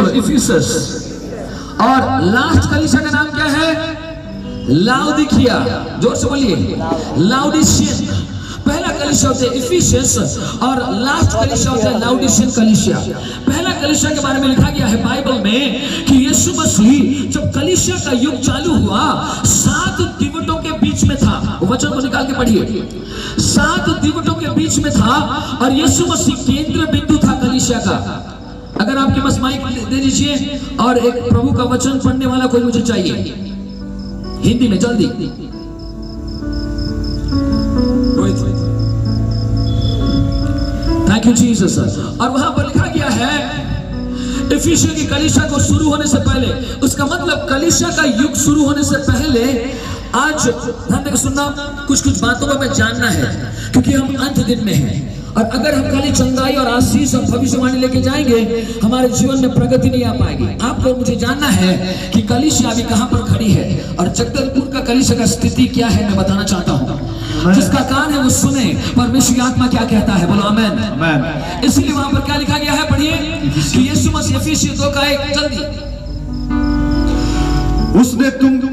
बोलो, इफिसस। और लास्ट कलीसिया का नाम क्या है? लाउदिकिया। जोर से बोलिए, लाउडिशियन। पहला कलीसिया होता है इफिसस और लास्ट कलीसिया होता है लाउडिशियन कलीसिया। पहला कलीसिया के बारे में लिखा गया है बाइबल में कि यीशु मसीह जब कलीसिया का युग चालू हुआ 7 दिवटों के बीच में था। वचन को निकाल के पढ़िए, 7 दिवटों के बीच में था और यीशु मसीह केंद्र बिंदु था कलीसिया का। अगर आपके पास माइक दे दीजिए और एक प्रभु का वचन पढ़ने वाला कोई मुझे चाहिए हिंदी में, जल्दी। Thank you Jesus. और वहां पर लिखा गया है इफिसियों की कलीसिया को शुरू होने से पहले, उसका मतलब कलीसिया का युग शुरू होने से पहले, आज ध्यान देकर सुनना, कुछ कुछ बातों को हमें जानना है क्योंकि हम अंत दिन में हैं। और अगर हम खाली चंगाई और आशीष और भविष्यवाणी लेके जाएंगे हमारे जीवन में प्रगति नहीं आ पाएगी। आपको मुझे जानना है कि कलीसिया अभी कहां पर खड़ी है और जगदलपुर का कलीसिया का स्थिति क्या है, मैं बताना चाहता हूं। जिसका कान है वो सुने परमेश्वर की आत्मा क्या कहता है, बोलो आमेन। इसलिए वहां पर क्या लिखा गया है, पढ़िए कि यीशु मसीह इफिसियों 2:1, जल्दी।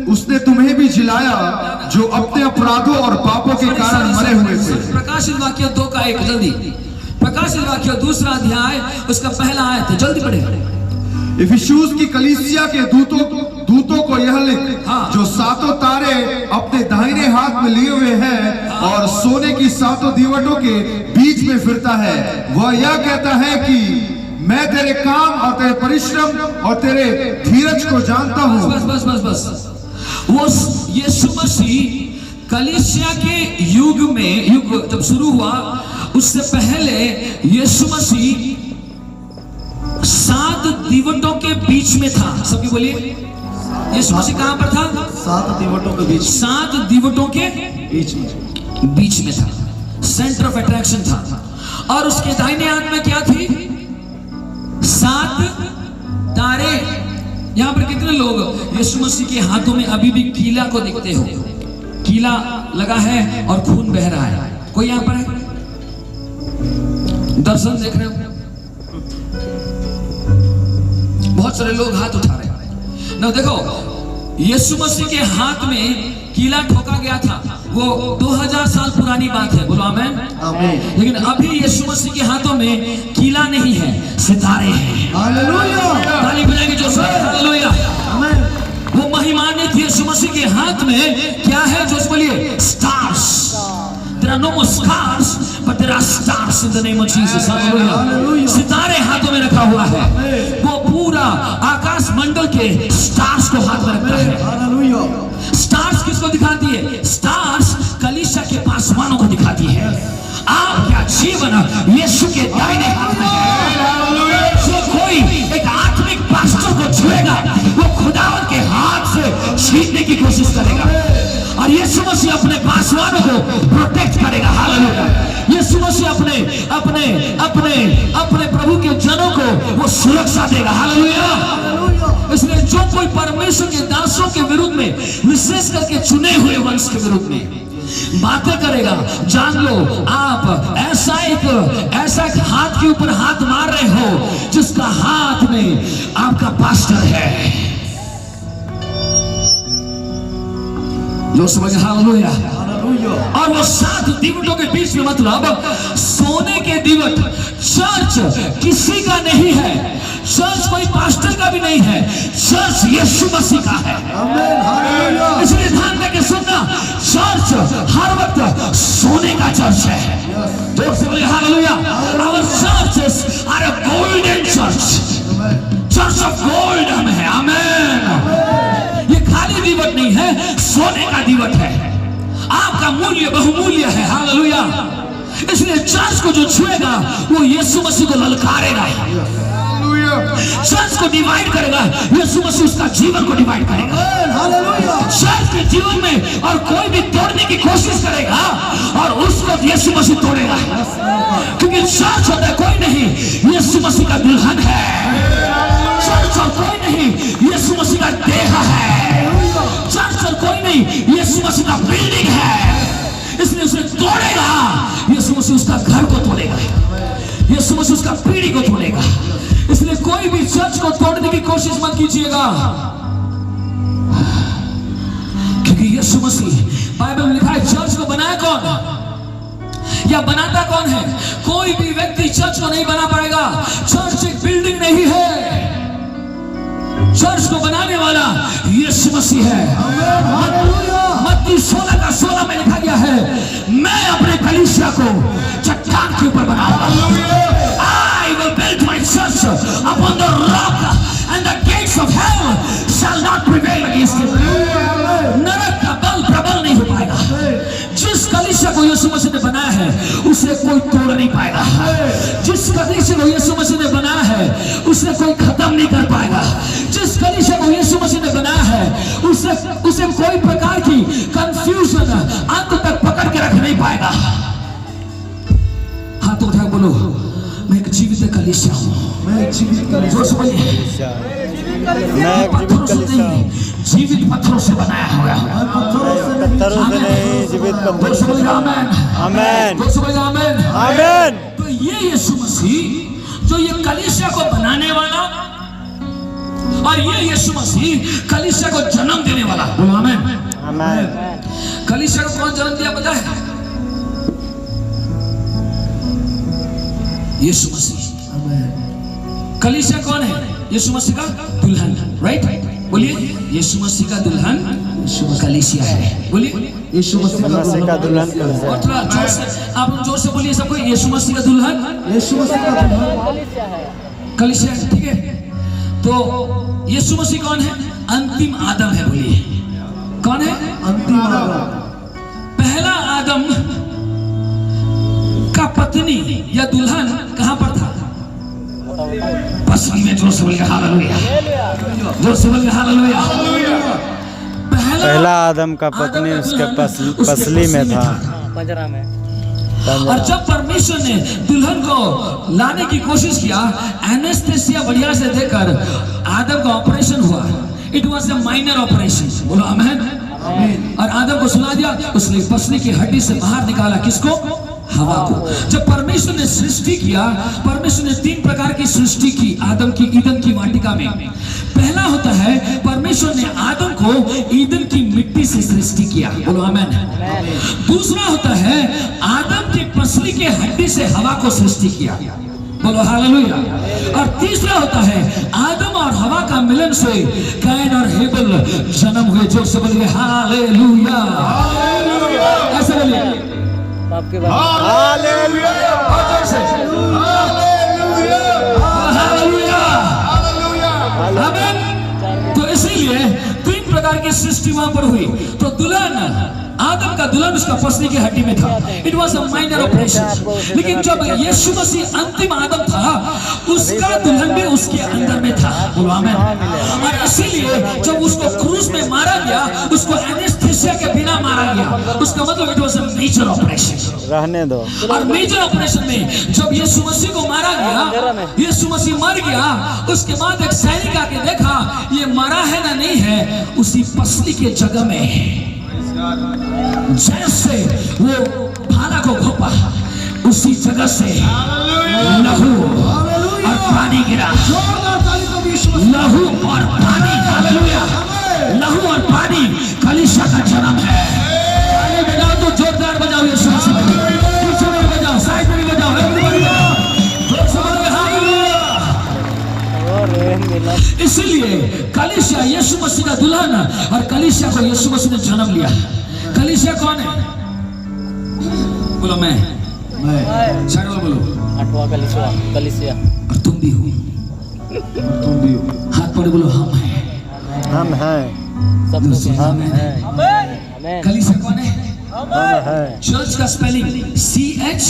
उसने तुम्हें भी जिलाया जो अपने अपराधों और पापों के कारण मरे हुए थे। प्रकाशित वाक्य 2:1, जल्दी। प्रकाशित वाक्य 2 अध्याय उसका पहला आयत है, जल्दी पढ़े। इफिसुस की कलीसिया के दूतों को यह लिख, जो 7 तारे अपने दाहिने हाथ में लिए हुए हैं और सोने की 7 दीवटों के बीच में फिरता है, वह यह कहता है कि मैं तेरे काम और तेरे परिश्रम और तेरे धीरज को जानता हूं। बस। वो यीशु मसीह कलीसिया के युग जब शुरू हुआ उससे पहले यीशु मसीह 7 दीवटों के बीच में था। सबकी बोलिए, यीशु मसीह कहां पर था? 7 दीवटों के बीच, 7 दीवटों के बीच में था, सेंटर ऑफ अट्रैक्शन था। और उसके दाहिने हाथ में क्या थी? 7 तारे। यहां पर कितने लोग यीशु मसीह के हाथों में अभी भी कीला को देखते हो? कीला लगा है और खून बह रहा है। कोई यहां पर है? दर्शन देख रहे हो? बहुत सारे लोग हाथ उठा रहे हैं ना। देखो, यीशु मसीह के हाथ में कीला ठोका गया था, वो 2000 साल पुरानी बात है, बोलो आमेन। लेकिन अभी यीशु मसीह के हाथों में कीला नहीं है, सितारे हैं। हालेलुया, ताली बजाएंगे जो से, हालेलुया। वो महिमान्वित यीशु मसीह के हाथ में क्या है? जो बोलिए, stars. There are no more scars, but there are stars in the name of Jesus. Hallelujah. सितारे हाथों में रखा हुआ है। वो पूरा आकाश मंडल के स्टार्स को हाथ में रखता है। हालेलुया। स्टार्स किसको दिखाती है? स्टार्स कलीसिया के पासवानों को दिखाती है। आपका जीवन यीशु के दाहिने हाथ में है। जो कोई एक आत्मिक पास्टर को छुएगा वो खुदावन के हाथ से छीनने की कोशिश करेगा और यीशु मसीह अपने पासवानों को प्रोटेक्ट करेगा। हालेलुया। यीशु मसीह अपने प्रभु के जनों को वो सुरक्षा देगा। हालेलुया। इसलिए जो कोई परमेश्वर के दासों के विरुद्ध में, विशेष करके चुने हुए वंश के विरुद्ध में बातें करेगा, जान लो आप ऐसा एक हाथ के ऊपर हाथ मार रहे हो जिसका हाथ में आपका पास्टर है। जो समझ, हालेलुया। और वो 7 दीवटों के बीच में, मतलब सोने के दीवट। चर्च किसी का नहीं है, चर्च कोई पास्टर का भी नहीं है, चर्च यीशु मसीह का है। इसलिए ध्यान देके सुनना, चर्च हर वक्त सोने का चर्च है। जोर से बोलिए hallelujah. Our churches are a golden church of gold हम है। आमेन। ये खाली दीवट नहीं है, सोने का दीवट है। आपका मूल्य बहुमूल्य है। हालेलुया। इसलिए चर्च को जो छुएगा वो यीशु मसीह को ललकारेगा, चर्च को डिवाइड करेगा, यीशु मसीह उसका जीवन को डिवाइड करेगा। चर्च के जीवन में और कोई भी तोड़ने की कोशिश करेगा और उसको यीशु मसीह तोड़ेगा, क्योंकि चर्च होता है कोई नहीं, यीशु मसीह का दुल्हन है। चर्च और कोई नहीं, यीशु मसीह का देह है। चर्च और कोई नहीं, यीशु मसीह का बिल्डिंग है। इसलिए उसे तोड़ेगा, यीशु मसीह उसका घर को तोड़ेगा, यीशु मसीह उसका पीढ़ी को तोड़ेगा। इसलिए कोई भी चर्च को तोड़ने की कोशिश मत कीजिएगा, क्योंकि यीशु मसीह, बाइबल में लिखा है चर्च को बनाया कौन या बनाता कौन है? कोई भी व्यक्ति चर्च को नहीं बना पाएगा। चर्च एक बिल्डिंग नहीं है, चर्च को बनाने वाला यीशु मसीह है। मत्ती 16:16 में लिखा गया है, मैं अपने कलीसिया को चट्टान के ऊपर बनाऊंगा। I will build my church upon the rock and the gates of hell shall not prevail against it. नरक का बल प्रबल नहीं हो पाएगा। जिस कलीसिया को यीशु मसीह ने बनाया है उसे कोई तोड़ नहीं पाएगा। जिस कलीसिया को यीशु मसीह ने बनाया है उसे कोई खत्म नहीं कर पाएगा। जिस कलीसिया को यीशु मसीह ने बनाया है उसे कोई प्रकार की कंफ्यूजन अंत तक पकड़ के रख नहीं पाएगा। हाथ उठा बोलो, मैं एक जीवित कलीसिया हूँ। मैं एक जीवित कलीसिया, जीवित पत्थरों से बनाया हुआ है। पत्थरों से नहीं, जीवित पत्थरों से। आमीन, आमीन, आमीन। तो ये यीशु मसीह जो ये कलीसिया को बनाने वाला और ये यीशु मसीह कलीसिया को जन्म देने वाला, बोलो आमीन, आमीन। कलीसिया को कौन जन्म दिया पता है? यीशु मसीह। कलीसिया कौन है? यीशु मसीह का दुल्हन, राइट? बोलिए, यीशु मसीह का दुल्हन कलीसिया है। बोलिए, यीशु मसीह का दुल्हन। और थोड़ा जोर से, आप लोग जोर से बोलिए सबको, यीशु मसीह का दुल्हन, यीशु मसीह का दुल्हन कलीसिया है। ठीक है, तो यीशु मसीह कौन है? अंतिम आदम है। बोलिए, कौन है? अंतिम आदम। पहला आदम का पत्नी या दुल्हन कहां पर था? पसली में। जोर से बोलिए हालेलुया, जोर से बोलिए हालेलुया। पहला आदम का पत्नी उसके पसली में था, पंजरा में। और जब परमेश्वर ने दुल्हन को लाने की कोशिश किया, एनेस्थेसिया बढ़िया से देकर आदम का ऑपरेशन हुआ। It was a minor operation, बोलो आमीन। और आदम को सुना दिया, उसने पसली की हड्डी से बाहर निकाला किसको? हवा को। जब परमेश्वर ने सृष्टि किया, परमेश्वर ने 3 प्रकार की सृष्टि की आदम की ईदन की वाटिका में। पहला होता है, परमेश्वर ने आदम को ईदन की मिट्टी से सृष्टि किया, बोलो आमीन। दूसरा होता है, आदम की पसली के हड्डी से हवा को सृष्टि किया, बोलो हालेलुया। और तीसरा होता है, आदम और हवा का मिलन से कैन और हेबल जन्म हुए। जोर से बोलिए हालेलुया, ऐसे बोलिए आपके बाद हालेलुया, हालेलुया, आमीन। तो इसीलिए 3 प्रकार की सृष्टि वहां पर हुई। तो दुल्हन, आदम का दुल्हन उसका पसली की हड्डी में था। It was a minor operation. लेकिन जब यीशु मसीह अंतिम आदम था, उसका दुल्हन भी उसके अंदर में था, बोलो आमीन। और इसीलिए जब उसको क्रूस में मारा गया, उसको एनेस्थेसिया के बिना मारा गया। उसका मतलब it was a major operation. रहने दो। और मेजर ऑपरेशन में जब यीशु मसीह को मारा गया, यीशु मसीह मर गया, उसके बाद एक सैनिक आके देखा ये मरा है ना नहीं है, उसी पसली के जगह में जैसे वो भाला को घोंपा, उसी जगह से लहू और पानी गिरा। लहू और पानी, हालेलुया, लहू और पानी कलीसिया का जन्म है। ताली बजाओ तो जोरदार बजाओ, यीशु मसीह पीछे में बजाओ, साइड में बजाओ, everybody बजाओ, जोर से बोलो हालेलुया। इसलिए कलीसिया यीशु मसीह का दुल्हन, और कलीसिया को यीशु मसीह ने जन्म लिया। कलीसिया कौन है? बोलो मैं शायद बोलो। 8वां कलीसिया। और तुम भी हो, हाथ पड़े बोलो हम हैं, हम हैं, सब लोग हम हैं। आमीन। कलीसिया कौन है? हम हैं। चर्च का स्पेलिंग CHURCH,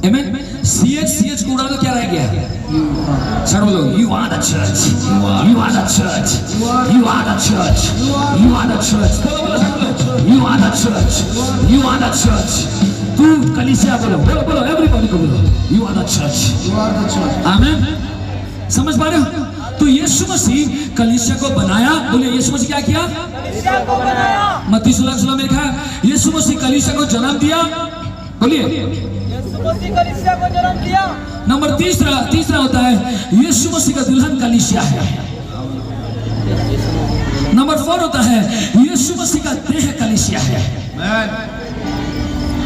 आमीन। CH को उड़ा दो, क्या रह गया? सर बोलो, you are the church, you are the church, you are the church, you are the church, बोलो बोलो बोलो, you are the church, you are the church। तू कलीसिया बोलो, बोलो बोलो, एवरीबॉडी को बोलो, you are the church, you are the church, आमीन। समझ पा रहे हो? तो यीशु मसीह कलीसिया को बनाया। बोलिए, यीशु मसीह क्या किया? कलीसिया को बनाया। मत्ती 16:16 में लिखा है, यीशु मसीह कलीसिया को जन्म दिया। बोलिए, यीशु मसीह कलीसिया को जन्म दिया। नंबर तीसरा होता है यीशु मसीह का दुल्हन कलीसिया है। नंबर 4 होता है यीशु मसीह का देह कलीसिया है।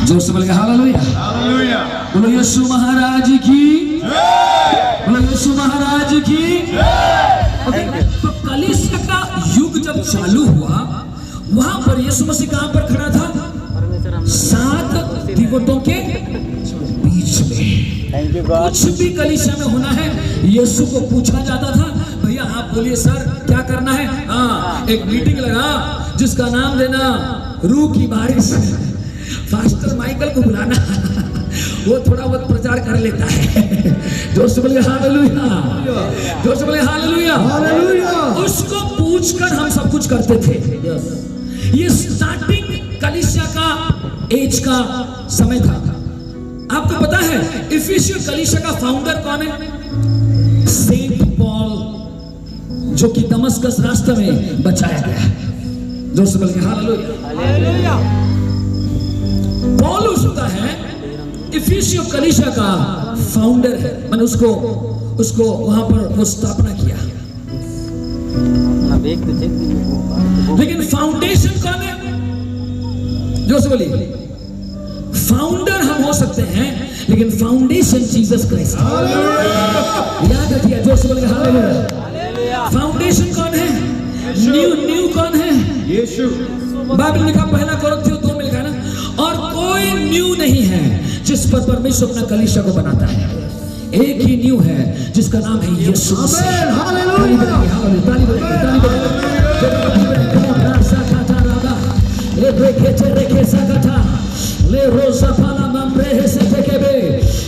जोर से बोलेंगे हालेलुया। हालेलुया। बोलो यीशु महाराज की जय। बोलो यीशु महाराज की जय। तो कलीसिया का युग जब चालू हुआ, वहां पर यीशु मसीह कहां पर खड़ा था? 7 दिवटों के बीच में। Thank you God. कुछ भी कलीसिया में होना है, यीशु को पूछा जाता था, भैया आप बोलिए सर क्या करना है? हाँ, एक मीटिंग लगा जिसका नाम देना रूह की बारिश। पास्टर माइकल को बुलाना, वो थोड़ा बहुत प्रचार कर लेता है। जोर से बोलिए हालेलुया। जोर से बोलिए हालेलुया। उसको पूछकर हम सब कुछ करते थे। ये स्टार्टिंग कलीसिया का एज का समय था। आपको पता है इफिसियो कलीसिया का फाउंडर कौन है? सेंट पॉल, जो कि दमस्कस रास्ते में बचाया गया। जोर से बोलिए हालेलुया। पौलुस होता है इफिसियो कलीसिया का फाउंडर है। मैंने उसको वहां पर वो स्थापना किया। लेकिन फाउंडेशन कौन है? जो से बोलिए, फाउंडर हम हो सकते हैं लेकिन फाउंडेशन जीसस क्राइस्ट। याद रखिए, जो से बोलिए हालेलुया। फाउंडेशन कौन है? न्यू कौन है? यीशु। बाइबल में लिखा, पहला कोरिन्थियों 2 में लिखा है ना, और कोई न्यू नहीं है जिस पर परमेश्वर अपना कलीसिया को बनाता है। एक ही न्यू है जिसका नाम है यीशु मसीह। हालेलुया। ताली बजाइए।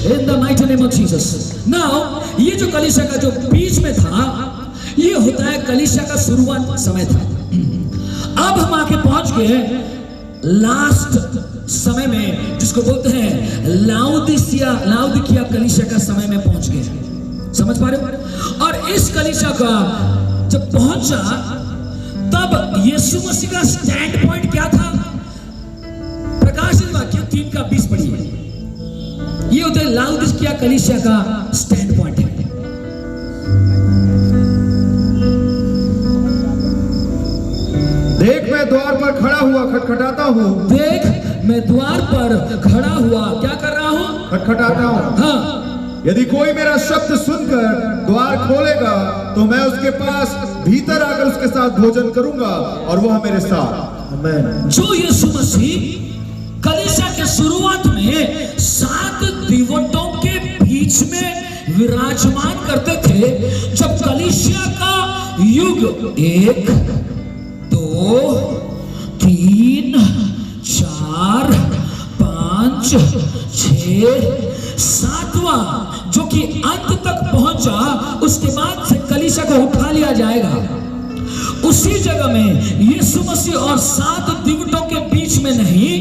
In the mighty name of Jesus. Now, ये जो कलीसिया का जो बीच में था, ये होता है कलीसिया का शुरुआत समय था। अब हम आके पहुंच गए लास्ट समय में, जिसको बोलते हैं लाउदिकिया कलीसिया का समय में पहुंच गए। समझ पा रहे हो? और इस कलीसिया का जब पहुंचा, तब यीशु मसीह का स्टैंड पॉइंट क्या था? प्रकाशित वाक्य 3:20 पढ़िए। ये होता है लाउदिकिया कलीसिया का स्टैंड पॉइंट है। देख मैं द्वार पर खड़ा हुआ खटखटाता हूँ। देख मैं द्वार पर खड़ा हुआ क्या कर रहा हूँ? खटखटाता हूँ। हाँ, यदि कोई मेरा शब्द सुनकर द्वार खोलेगा तो मैं उसके पास भीतर आकर उसके साथ भोजन करूंगा और वह मेरे साथ। आमीन। जो यीशु मसीह कलीसिया के शुरुआत में 7 दिवटों के बीच में विराजमान करते थे, जब कलीसिया का युग 1 2 3 4 5 6 7वां जो कि अंत तक पहुंचा, उसके बाद से कलीसिया को उठा लिया जाएगा। उसी जगह में यीशु मसीह और 7 दिवटों के बीच में नहीं,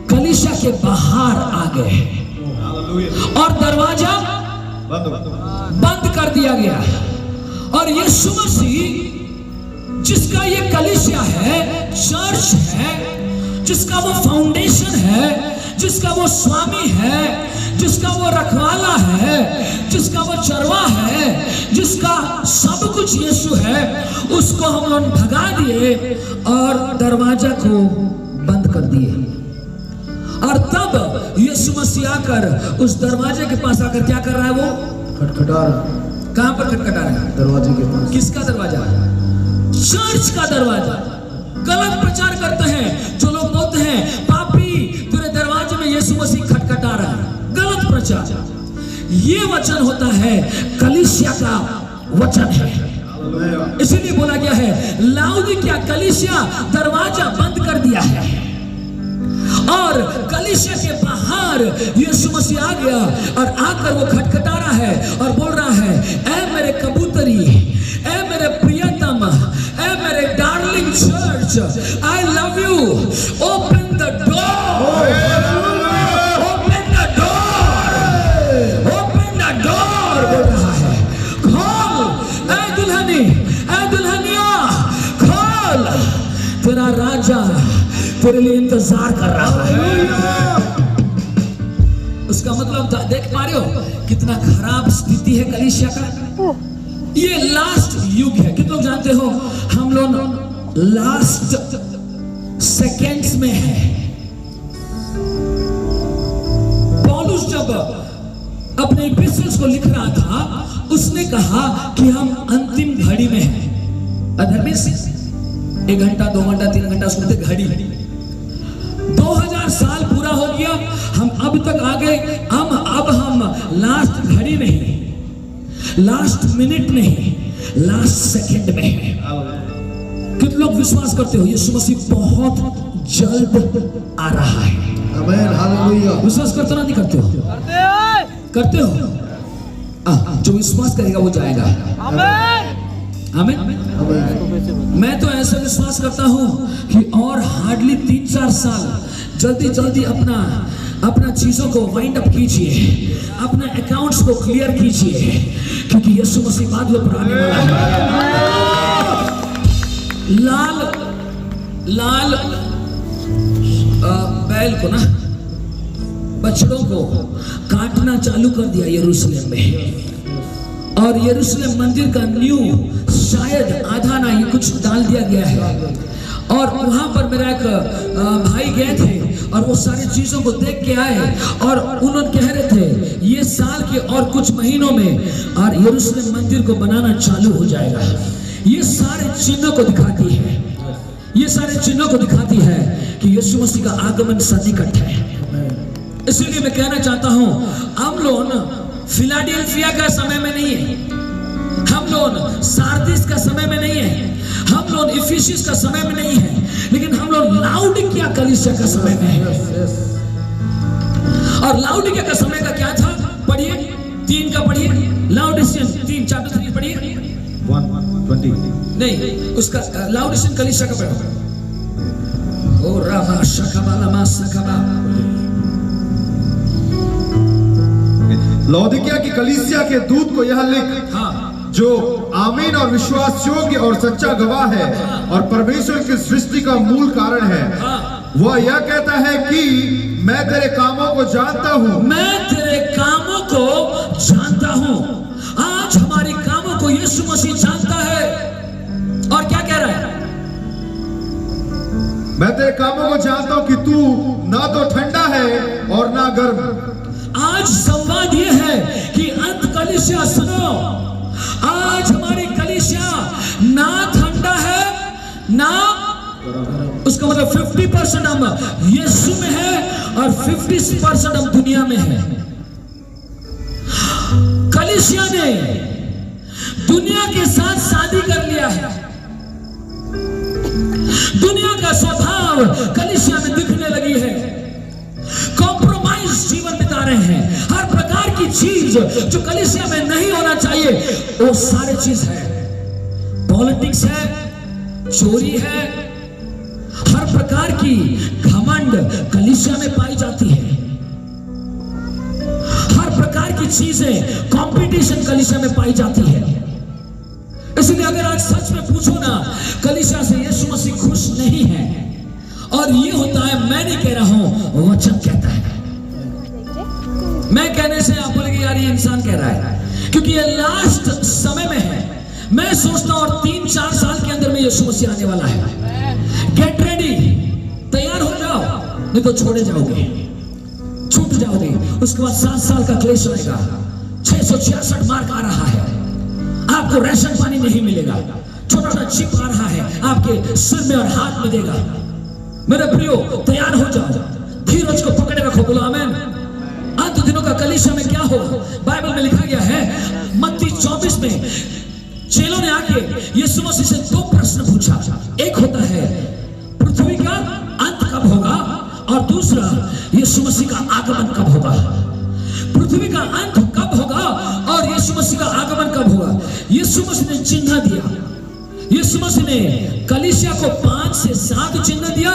कलीसिया के बाहर आ गए और दरवाजा बंद कर दिया गया। और यीशु मसीह जिसका ये कलीसिया है, चर्च है, जिसका वो फाउंडेशन है, जिसका वो स्वामी है, जिसका वो रखवाला है, जिसका वो चरवा है, जिसका सब कुछ यीशु है, उसको हम लोग भगा दिए और दरवाजा को बंद कर दिए। और तब यीशु मसीह आकर उस दरवाजे के पास आकर क्या कर रहा है? वो खटखटा रहा। कहां पर खटखटा रहा है? दरवाजे के पास। किसका दरवाजा? चर्च का दरवाजा। गलत प्रचार करते हैं जो लोग, बोलते हैं पापी तेरे दरवाजे में यीशु मसीह खटखटा रहा है। गलत प्रचार। ये वचन होता है कलीसिया का वचन है। इसीलिए बोला गया है लाउदिकिया कलीसिया दरवाजा बंद कर दिया है और कलीसिया के बाहर यीशु मसीह आ गया और आकर वो खटखटा रहा है और बोल रहा है, ऐ मेरे कबूतरी, ऐ मेरे प्रियतम, ऐ मेरे darling church, I love you, open the door, open the door, open the door बोल रहा है। खोल ऐ दुल्हनी, ऐ दुल्हनिया, खोल, तेरा राजा तेरे लिए इंतजार कर रहा है। उसका मतलब था, देख पा रहे हो कितना खराब स्थिति है कलीसिया का। ये लास्ट युग है। कितने लोग जानते हो हम लोग लास्ट सेकेंड्स में है। पौलुस जब अपने एपिसल्स को लिख रहा था उसने कहा कि हम अंतिम घड़ी में हैं। अधर्मी से 1 घंटा 2 घंटा 3 घंटा सुनते घड़ी 2000 साल पूरा हो गया, हम अब तक आ गए। अब हम लास्ट घड़ी नहीं, लास्ट मिनट नहीं, लास्ट सेकंड में है। कितने लोग विश्वास करते हो यीशु मसीह बहुत जल्द आ रहा है? आमीन, हालेलुया। विश्वास करते ना नहीं करते हो? करते हो। जो विश्वास करेगा वो जाएगा। आमीन। मैं तो ऐसा विश्वास करता हूं कि और हार्डली 3-4 साल जल्दी जल्दी अपना चीजों को वाइंड अप कीजिए, अपने अकाउंट्स को क्लियर कीजिए, क्योंकि यीशु मसीह बाद में आने वाला है। लाल बैल को ना, बछड़ों को काटना चालू कर दिया यरूशलेम में, और यरूशलेम मंदिर का न्यू शायद आधा ना ही कुछ डाल दिया गया है। और वहां पर मेरा एक भाई गए थे और वो सारी चीजों को देख के आए और उन्होंने कह रहे थे ये साल के और कुछ महीनों में और यरूशलेम मंदिर को बनाना चालू हो जाएगा। ये सारे चिन्हों को दिखाती है, ये सारे चिन्हों को दिखाती है कि यीशु मसीह का आगमन सन्निकट है। इसलिए मैं कहना चाहता हूं हम लोग फिलाडेल्फिया का समय में नहीं है, हम लोग सार्दिस का समय में नहीं है, हम लोग इफिसियस का समय में नहीं है, लेकिन हम लोग लाउडिकिया कलीसिया का समय में है। और लाउडिकिया का समय का क्या था? पढ़िए 3 का पढ़िए, लाउडिशियन 3 चैप्टर 3 पढ़िए। 1:20 नहीं, उसका लाउडिशियन कलीसिया का पढ़ो। ओ रामा शकाबाला मा शकाबा। लौदीकिया की कलीसिया के दूत को यह लिख, जो आमीन और विश्वास योग्य और सच्चा गवाह है और परमेश्वर की सृष्टि का मूल कारण है, वह यह कहता है कि मैं तेरे कामों को जानता हूं। मैं तेरे कामों को जानता हूं। आज हमारे कामों को यीशु मसीह जानता है और क्या कह रहा है? मैं तेरे कामों को जानता हूं कि तू ना तो ठंडा है और ना गर्म। आज संवाद ये है कि अंत कलीसिया सुनो, आज हमारी कलीसिया ना ठंडा है ना, उसका मतलब 50% हम यीशु में है और 50% हम दुनिया में है। कलीसिया ने दुनिया के साथ शादी कर लिया है। दुनिया का स्वभाव कलीसिया में दिखने लगी है। कॉम्प्रोमाइज जीवन बिता रहे हैं। हर प्रकार की चीज जो कलीसिया में नहीं होना चाहिए वो सारी चीज है। पॉलिटिक्स है, चोरी है, हर प्रकार की घमंड कलीसिया में पाई जाती है। हर प्रकार की चीजें कंपटीशन कलीसिया में पाई जाती है। इसलिए अगर आज सच में पूछो ना, कलीसिया से यीशु मसीह खुश नहीं है। और ये होता है, मैं नहीं कह रहा हूं, वचन कहता है। मैं कहने से आप बोलेंगे यार ये इंसान कह रहा है, क्योंकि ये लास्ट समय में है। मैं सोचता हूं और 3-4 साल के अंदर में यीशु मसीह आने वाला है। गेट रेडी, तैयार हो जाओ, नहीं तो छोड़े जाओगे, छूट जाओगे। उसके बाद 7 साल का क्लेश आएगा। 666 मार्क आ रहा है, आपको राशन पानी नहीं मिलेगा। छोटा छोटा चिप आ रहा है, आपके सिर में और हाथ में देगा। मेरे प्रियो तैयार हो जाओ, धीरज को पकड़े रखो, बोलो आमीन। अंत दिनों का कलीसिया में क्या होगा? बाइबल में लिखा गया है मत्ती 24 में, चेलों ने आके यीशु मसीह से 2 प्रश्न पूछा। एक होता है पृथ्वी का अंत कब होगा, और दूसरा यीशु मसीह का आगमन कब होगा। पृथ्वी का अंत कब होगा और यीशु मसीह का आगमन कब होगा। यीशु मसीह ने चिन्ह दिया। यीशु मसीह ने कलीसिया को 5 से 7 चिन्ह दिया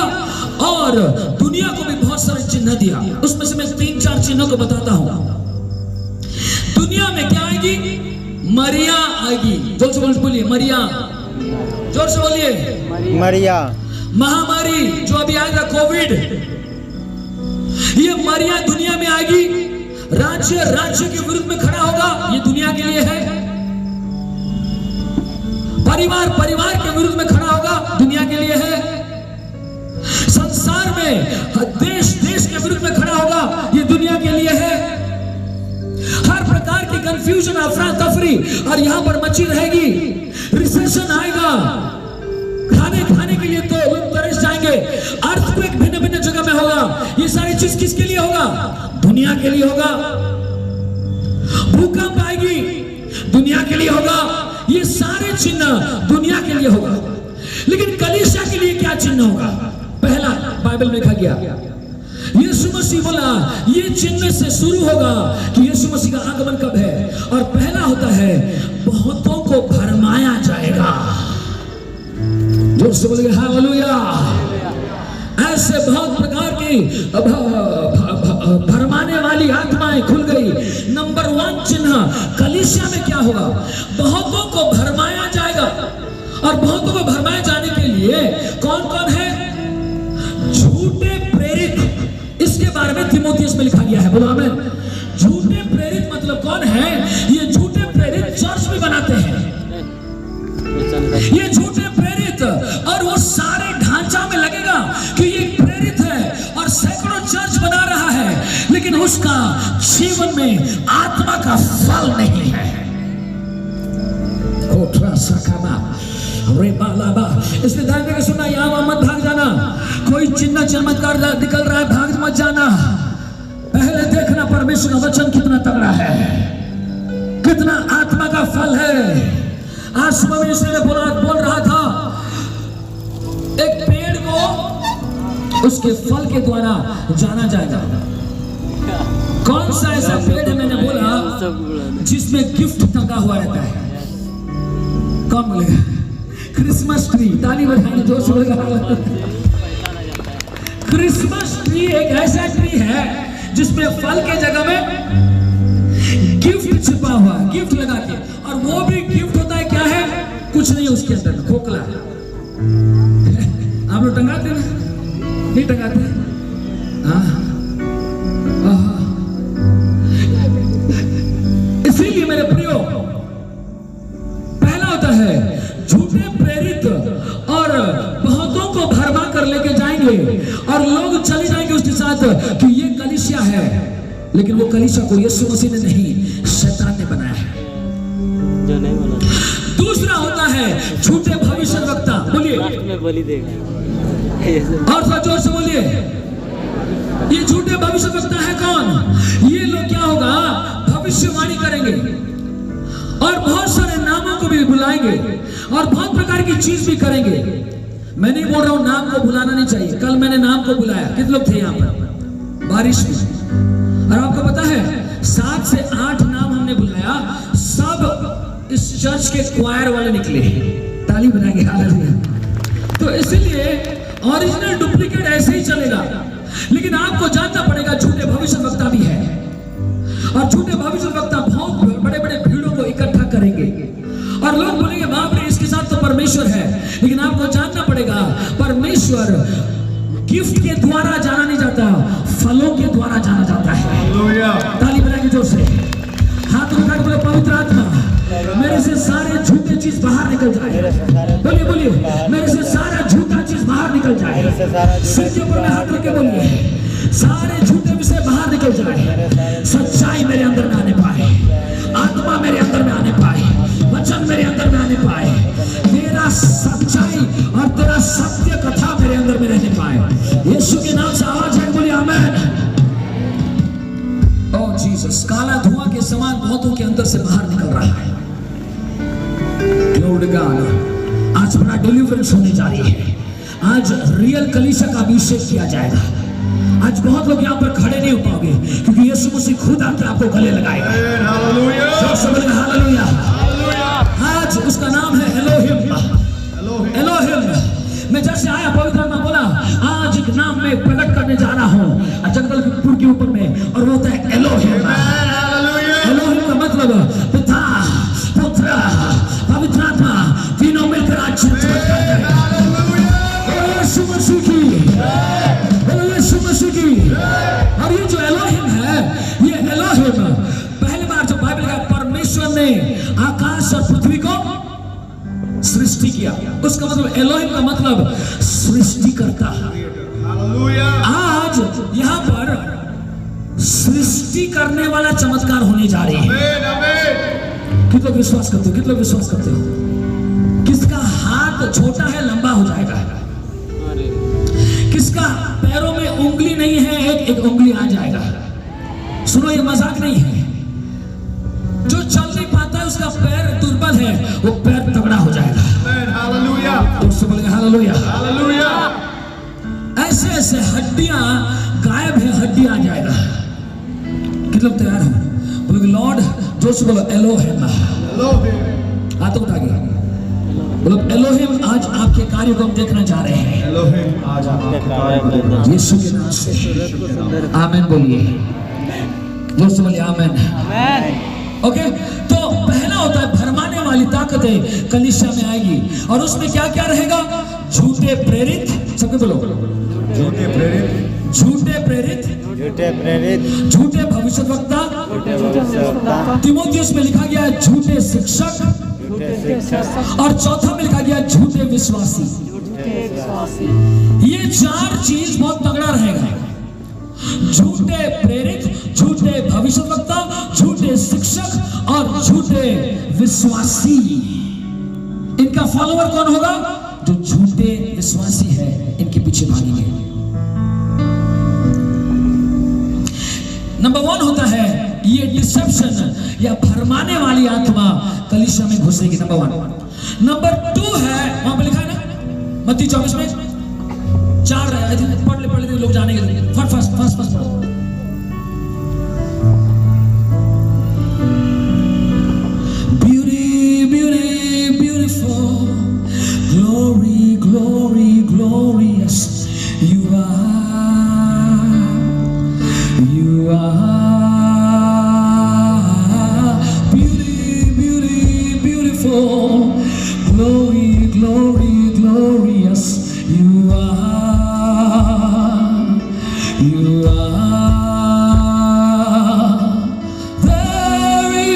और दुनिया को भी बहुत सारे चिन्ह दिया। उसमें से मैं 3-4 चिन्हों को बताता हूं। दुनिया में क्या आएगी? मरिया आएगी। जोर से बोलिए मरिया, जोर से बोलिए मरिया। महामारी जो अभी आएगा कोविड, ये मरिया दुनिया में आएगी। राज्य राज्य के विरुद्ध में खड़ा होगा, ये दुनिया के लिए है। परिवार परिवार के विरुद्ध में खड़ा होगा, दुनिया के लिए है। संसार में देश देश के विरुद्ध में खड़ा होगा, ये दुनिया के लिए है। हर प्रकार की कंफ्यूजन, अफरा तफरी और यहां पर मची रहेगी। रिसेशन आएगा, खाने खाने के लिए तो लोग तरस जाएंगे। अर्थक्वेक भिन्न भिन्न जगह में होगा। ये सारी चीज किसके लिए होगा? दुनिया के लिए होगा। भूकंप आएगी, दुनिया के लिए होगा। ये सारे चिन्ह दुनिया के लिए होगा। लेकिन कलीसिया के लिए क्या चिन्ह होगा? पहला बाइबल में लिखा गया, यीशु मसीह बोला ये चिन्ह से शुरू होगा कि यीशु मसीह का आगमन कब है। और पहला होता है बहुतों को भरमाया जाएगा। जोर से बोलिए हालेलुया। ऐसे बहुत प्रकार की भरमाने वाली आत्माएं खुल गई। नंबर 1 चिन्ह कलीसिया में क्या होगा? बहुतों को भरमाया जाएगा। और बहुतों को भरमाए जाने के लिए कौन कौन है? झूठे प्रेरित। इसके बारे में तीमुथियुस में लिखा गया है, बोलो आमीन। झूठे प्रेरित मतलब कौन है? ये झूठे प्रेरित चर्च भी बनाते हैं। ये झूठे प्रेरित, और वो सारे ढांचा में लगेगा कि ये प्रेरित है और सैकड़ों चर्च बना रहा है, लेकिन उसका जीवन में आत्मा का फल नहीं है। इसलिए ध्यान देकर सुनना, यहां मत भाग जाना। कोई चिन्ह चमत्कार निकल रहा है, भाग मत जाना। पहले देखना परमेश्वर का वचन कितना तगड़ा है, कितना आत्मा का फल है। आज सुबह में इसलिए बोल रहा था, एक पेड़ को उसके फल के द्वारा जाना जाएगा। कौन सा ऐसा पेड़ है? मैंने बोला जिसमें गिफ्ट टंगा हुआ रहता है। कौन बोलेगा? Christmas tree. ताली बजाएंगे जोर से बोलेगा। क्रिसमस ट्री एक ऐसा ट्री है जिसमें फल के जगह में गिफ्ट छिपा हुआ, गिफ्ट लगा के। और वो भी गिफ्ट होता है क्या है? कुछ नहीं उसके अंदर, खोखला। आप लोग टंगाते हैं? नहीं टंगाते? इसीलिए मेरे प्रियो, पहला होता है झूठे प्रेरित और बहुतों को भरमा कर लेके जाएंगे और लोग चले जाएंगे उसके साथ कि ये कलीसिया है, लेकिन वो कलीसिया को यीशु मसीह ने नहीं, शैतान ने बनाया है। जो नहीं बोला। दूसरा होता है झूठे भविष्यवक्ता। बोलिए में बलि देगा। और थोड़ा जोर से बोलिए। ये झूठे भविष्यवक्ता है कौन? ये लोग क्या होगा? भविष्यवाणी करेंगे और बहुत सारे नामों को भी बुलाएंगे और बहुत प्रकार की चीज भी करेंगे। मैं नहीं बोल रहा हूं नाम को बुलाना नहीं चाहिए। कल मैंने नाम को बुलाया, कितने लोग थे यहाँ पर बारिश में? और आपको पता है 7 से 8 नाम हमने बुलाया, सब इस चर्च के क्वायर वाले निकले। ताली बजाएंगे हालेलुया। तो इसलिए ओरिजिनल डुप्लीकेट ऐसे ही चलेगा, लेकिन आपको जानना पड़ेगा झूठे भविष्यवक्ता भी है। और झूठे भविष्यवक्ता बहुत बड़े बड़े भीड़ों को इकट्ठा करेंगे और लोग बोलेंगे बाप रे इसके साथ तो परमेश्वर है। लेकिन आपको जानना पड़ेगा परमेश्वर गिफ्ट के द्वारा जाना नहीं जाता, फलों के द्वारा जाना जाता है। ताली बजाएंगे जोर से, हाथ उठा के बोले पवित्र आत्मा मेरे से सारे झूठे चीज बाहर निकल जाए। बोलिए बोलिए, मेरे से सारा झूठा चीज बाहर निकल जाए। सिर के ऊपर में हाथ रख के बोलिए, सारे झूठे विषय बाहर निकल जाए। सच्चाई मेरे अंदर में आने पाए, आत्मा मेरे अंदर में आने पाए, वचन मेरे अंदर में आने पाए, तेरा सच्चाई और तेरा सत्य कथा मेरे अंदर में रहने पाए। यीशु के नाम से आवाज है, बोलिए आमीन। ओह जीसस। काला धुआं के समान बहुतों के अंदर से बाहर निकल रहा है। Glory to God. आज बड़ा डिलीवरेंस होने जा रही है। आज रियल कलीसिया का अभिषेक किया जाएगा। आज बहुत लोग यहाँ पर खड़े नहीं हो पाओगे क्योंकि यीशु मसीह खुद आकर आपको गले लगाएगा। हालेलुया। आज उसका नाम है एलोहिम। एलोहिम। मैं जैसे आया पवित्र आत्मा बोला आज एक नाम में प्रकट करने जा रहा हूँ जगदलपुर के ऊपर में, और वो होता है एलोहिम। एलोहिम का मतलब पिता, पुत्र, पवित्र आत्मा तीनों मिलकर आज चमत्कार करेगा। यीशु मसीह की, यीशु मसीह की। और ये जो एलोहिम है, ये एलोहिम आकाश और पृथ्वी को सृष्टि किया। उसका मतलब एलोहिम का मतलब सृष्टि करता। हालेलुया। आज यहाँ पर सृष्टि करने वाला चमत्कार होने जा रही है। आमीन, आमीन। कितने लोग विश्वास करते हो? कितने लोग विश्वास करते हो? किसका हाथ छोटा है लंबा हो जाएगा, किसका पैरों में उंगली नहीं है एक उंगली आ जाएगा। सुनो, ये मजाक नहीं है। जो चल नहीं पाता है उसका पैर दुर्बल है, वो पैर तगड़ा हो जाएगा। आमीन, हालेलुया, उससे बोलेंगे हालेलुया। हालेलुया। ऐसे ऐसे हड्डियां गायब है, हड्डी आ जाएगा। कितने लोग तैयार हो? बोलोगे लॉर्ड, जोर से बोलो एलोहिम। एलोहिम, हाथों उठा के बोलो एलोहिम, आज आपके कार्य को हम देखना चाह रहे हैं एलोहिम, आज आपके कार्य को देखना। यीशु के नाम से आमीन बोलिए। जोर से बोलिए आमीन। ओके, तो पहला होता है भरमाने वाली ताकतें कलीसिया में आएगी, और उसमें क्या क्या रहेगा? झूठे प्रेरित, सबके बोलो, झूठे प्रेरित, झूठे प्रेरित, झूठे प्रेरित, झूठे भविष्यवक्ता, झूठे भविष्यवक्ता, तिमोथियुस में लिखा गया है झूठे शिक्षक, झूठे शिक्षक, और चौथा में लिखा गया झूठे विश्वासी। झूठे विश्वासी। ये चार चीज बहुत तगड़ा रहेगा। झूठे प्रेरित, झूठे भविष्यवक्ता, झूठे शिक्षक और झूठे विश्वासी। इनका फॉलोअर कौन होगा? जो झूठे विश्वासी है, इनके पीछे भागेंगे। नंबर 1 होता है ये डिसेप्शन या भरमाने वाली आत्मा कलीसिया में घुसेगी। नंबर 1। नंबर 2 है, वहां पे लिखा है ना मत्ती 24 में 4 पढ़ ले लोग जाने के लिए। फर्स्ट पढ़ो। Beautiful, glory, glorious you are. Beautiful, glory, glorious you are. Very.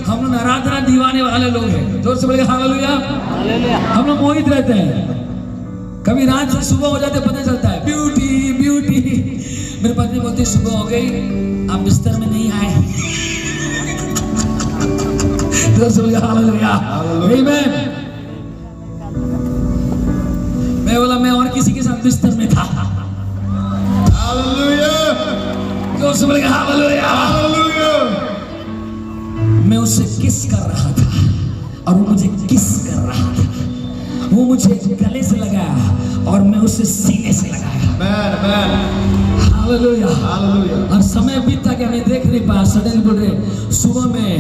हम लोग आराधना दीवाने वाले लोग हैं। जोर से बोलेंगे हालेलुया। हम लोग मोहित रहते हैं। कभी रात से सुबह हो जाते पता चलता है ब्यूटी। मेरे पत्नी बोलती सुबह हो गई, आप बिस्तर में नहीं आए। जोर से बोलेंगे हालेलुया। आमीन। मैं बोला मैं और किसी के साथ बिस्तर में था। हालेलुया, जोर से बोलेंगे हालेलुया। हालेलुया। मैं उससे किस कर रहा था और वो मुझे किस कर रहा था। वो मुझे गले से लगाया और मैं उसे सीने से लगाया। Hallelujah, hallelujah. और समय बीता कि मैं देख नहीं पाया। सडन बोल रहे सुबह में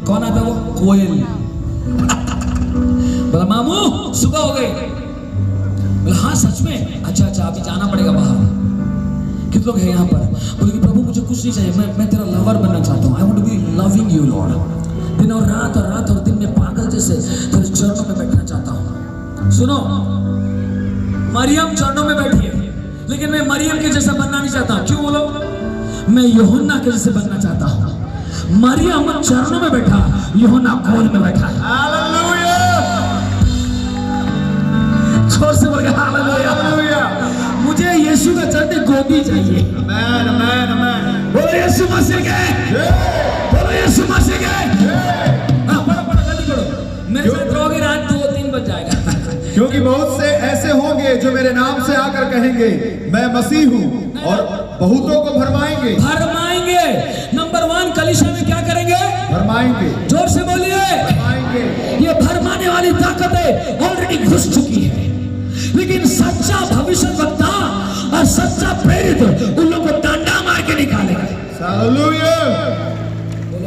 कौन आता? वो कोयल। बोला मामू सुबह हो गई। बोला हाँ सच में? अच्छा अभी जाना पड़ेगा बाहर। कितने लोग हैं यहाँ पर? बोले कि प्रभु मुझे कुछ नहीं चाहिए, मैं तेरा लवर बनना चाहता हूँ। I want to be loving you Lord. दिन और रात में पागल जैसे तेरे चरणों में बैठना चाहता हूँ। सुनो, मरियम चरणों में बैठी है, लेकिन मैं मरियम के जैसा बनना नहीं चाहता। क्यों बोलो? मैं यूहन्ना के जैसे बनना चाहता हूँ। मरियम चरणों में बैठा, यूहन्ना कोल में बैठा। हालेलुया, जोर से बोल के हालेलुया। मुझे यीशु का चलते गोदी चाहिए। आमीन, आमीन, आमीन। बोलो यीशु मसीह के, बोलो यीशु मसीह के। पढ़ो जल्दी पढ़ो। मेरे साथ रहोगे रात 2-3 बज जाएगा। क्योंकि बहुत से ऐसे होंगे जो मेरे नाम से आकर कहेंगे मैं मसीह हूँ और बहुतों को भरमाएंगे। नंबर 1 कलीसिया में क्या करेंगे? भरमाएंगे। जोर से बोलिए। भरमाएंगे। ये भरमाने वाली ताकतें ऑलरेडी घुस चुकी है, लेकिन सच्चा भविष्यवक्ता और सच्चा प्रेरित उन लोगों को डंडा मार के निकालेगा। Hallelujah,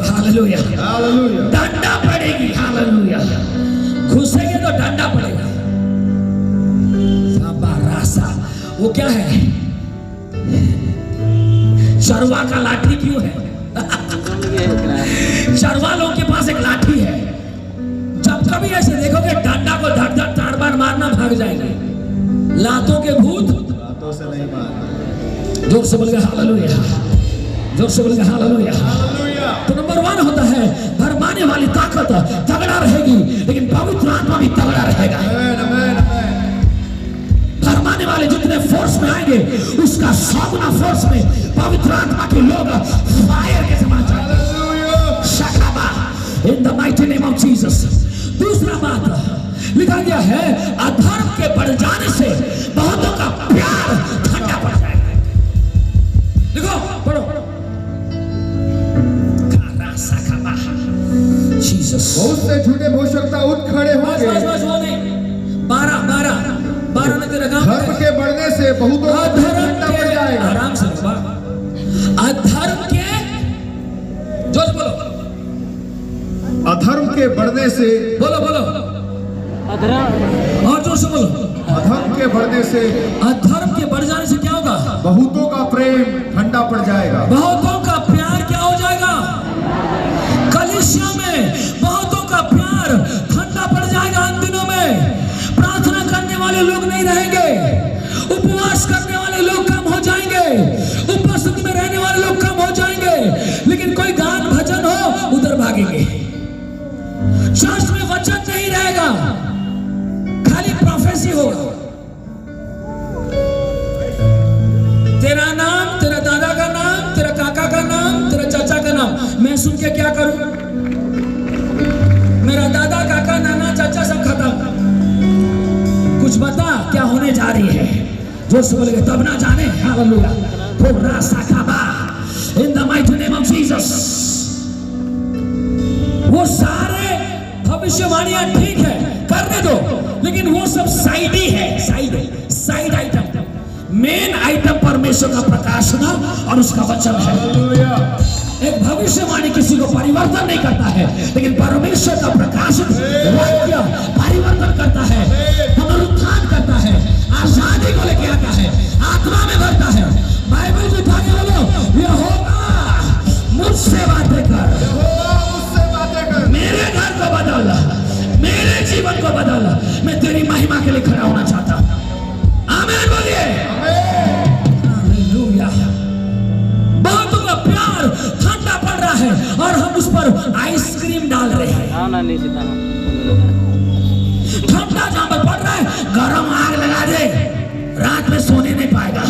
hallelujah, hallelujah. डंडा पड़ेगी। हालेलुया। घुसेंगे तो डंडा पड़ेगा। रासा वो क्या है? चरवा का लाठी क्यों है? चरवालों के पास एक लाठी है। जब कभी ऐसे देखोगे डंडा को धड़ धड़ ताड़ बार मारना भाग जाएंगे। लातों के भूत बातों से नहीं मारना। जोर से बोलेगा हालेलुया। जोर से बोलेंगे हालेलुया। तो नंबर 1 होता है भरमाने वाली ताकत तगड़ा रहेगी, लेकिन पवित्र आत्मा भी तगड़ा रहेगा। भरमाने वाले जितने फोर्स में आएंगे उसका 100 गुना फोर्स में पवित्र आत्मा के लोग फायर के समान चलेंगे। In the mighty name of Jesus. दूसरा बात लिखा गया है अधर्म के बढ़ जाने से बहुतों का प्यार ठंडा पड़ जाएगा। देखो पढ़ो जीसस। बहुत से झूठे भविष्यवक्ता उठ खड़े होंगे। बस वो नहीं 12 ने तेरा काम धर्म के बढ़ने से बहुतों का प्यार ठंडा पड़ जाएगा। आराम से अधर्म के जोर बोलो, अधर्म के बढ़ने से बोलो अधरा और जोर से बोलो। अधर्म के बढ़ने से अधर्म के बढ़ जाने से क्या होगा? बहुतों का प्रेम ठंडा पड़ जाएगा। बहुतों का प्यार क्या हो जाएगा? कलीसिया में बहुतों का प्यार ठंडा पड़ जाएगा। इन दिनों में प्रार्थना करने वाले लोग नहीं रहेंगे, उपवास करने वाले लोग कम हो जाएंगे, उपस्थिति में रहने वाले लोग कम हो जाएंगे, लेकिन कोई गान भजन हो उधर भागेंगे। चर्च में वचन नहीं रहेगा, खाली प्रोफेसी होगा। तेरा नाम, तेरा दादा का नाम, तेरा काका का नाम, तेरा चाचा का नाम मैं सुन के क्या करूं? मेरा दादा काका नाना चाचा सब खत्म। कुछ बता क्या होने जा रही है? जो से बोलेंगे तब ना जाने। Hallelujah. In the mighty name of Jesus. वो सारे भविष्यवाणियां ठीक है, करने दो, लेकिन वो सब साइड है, साइड आइटम। मेन आइटम परमेश्वर का प्रकाशना और उसका वचन है। एक भविष्यवाणी किसी को परिवर्तन नहीं करता है, लेकिन परमेश्वर का प्रकाशित वाक्य परिवर्तन करता है, पुनरुत्थान करता है, आजादी को लेके आता है, आत्मा में भरता है। बाइबल में उठा के बोलो यहोवा मुझसे बातें कर, मेरे घर को बदल, मेरे जीवन को बदल। मैं तेरी महिमा के लिए खड़ा होना चाहता हूं। आमीन बोलिए। हालेलुया। बहुतों का प्यार ठंडा पड़ रहा है और हम उस पर आइसक्रीम डाल रहे हैं। ठंडा जहां पर पड़ रहा है गरम आग लगा दे, रात में सोने नहीं पाएगा,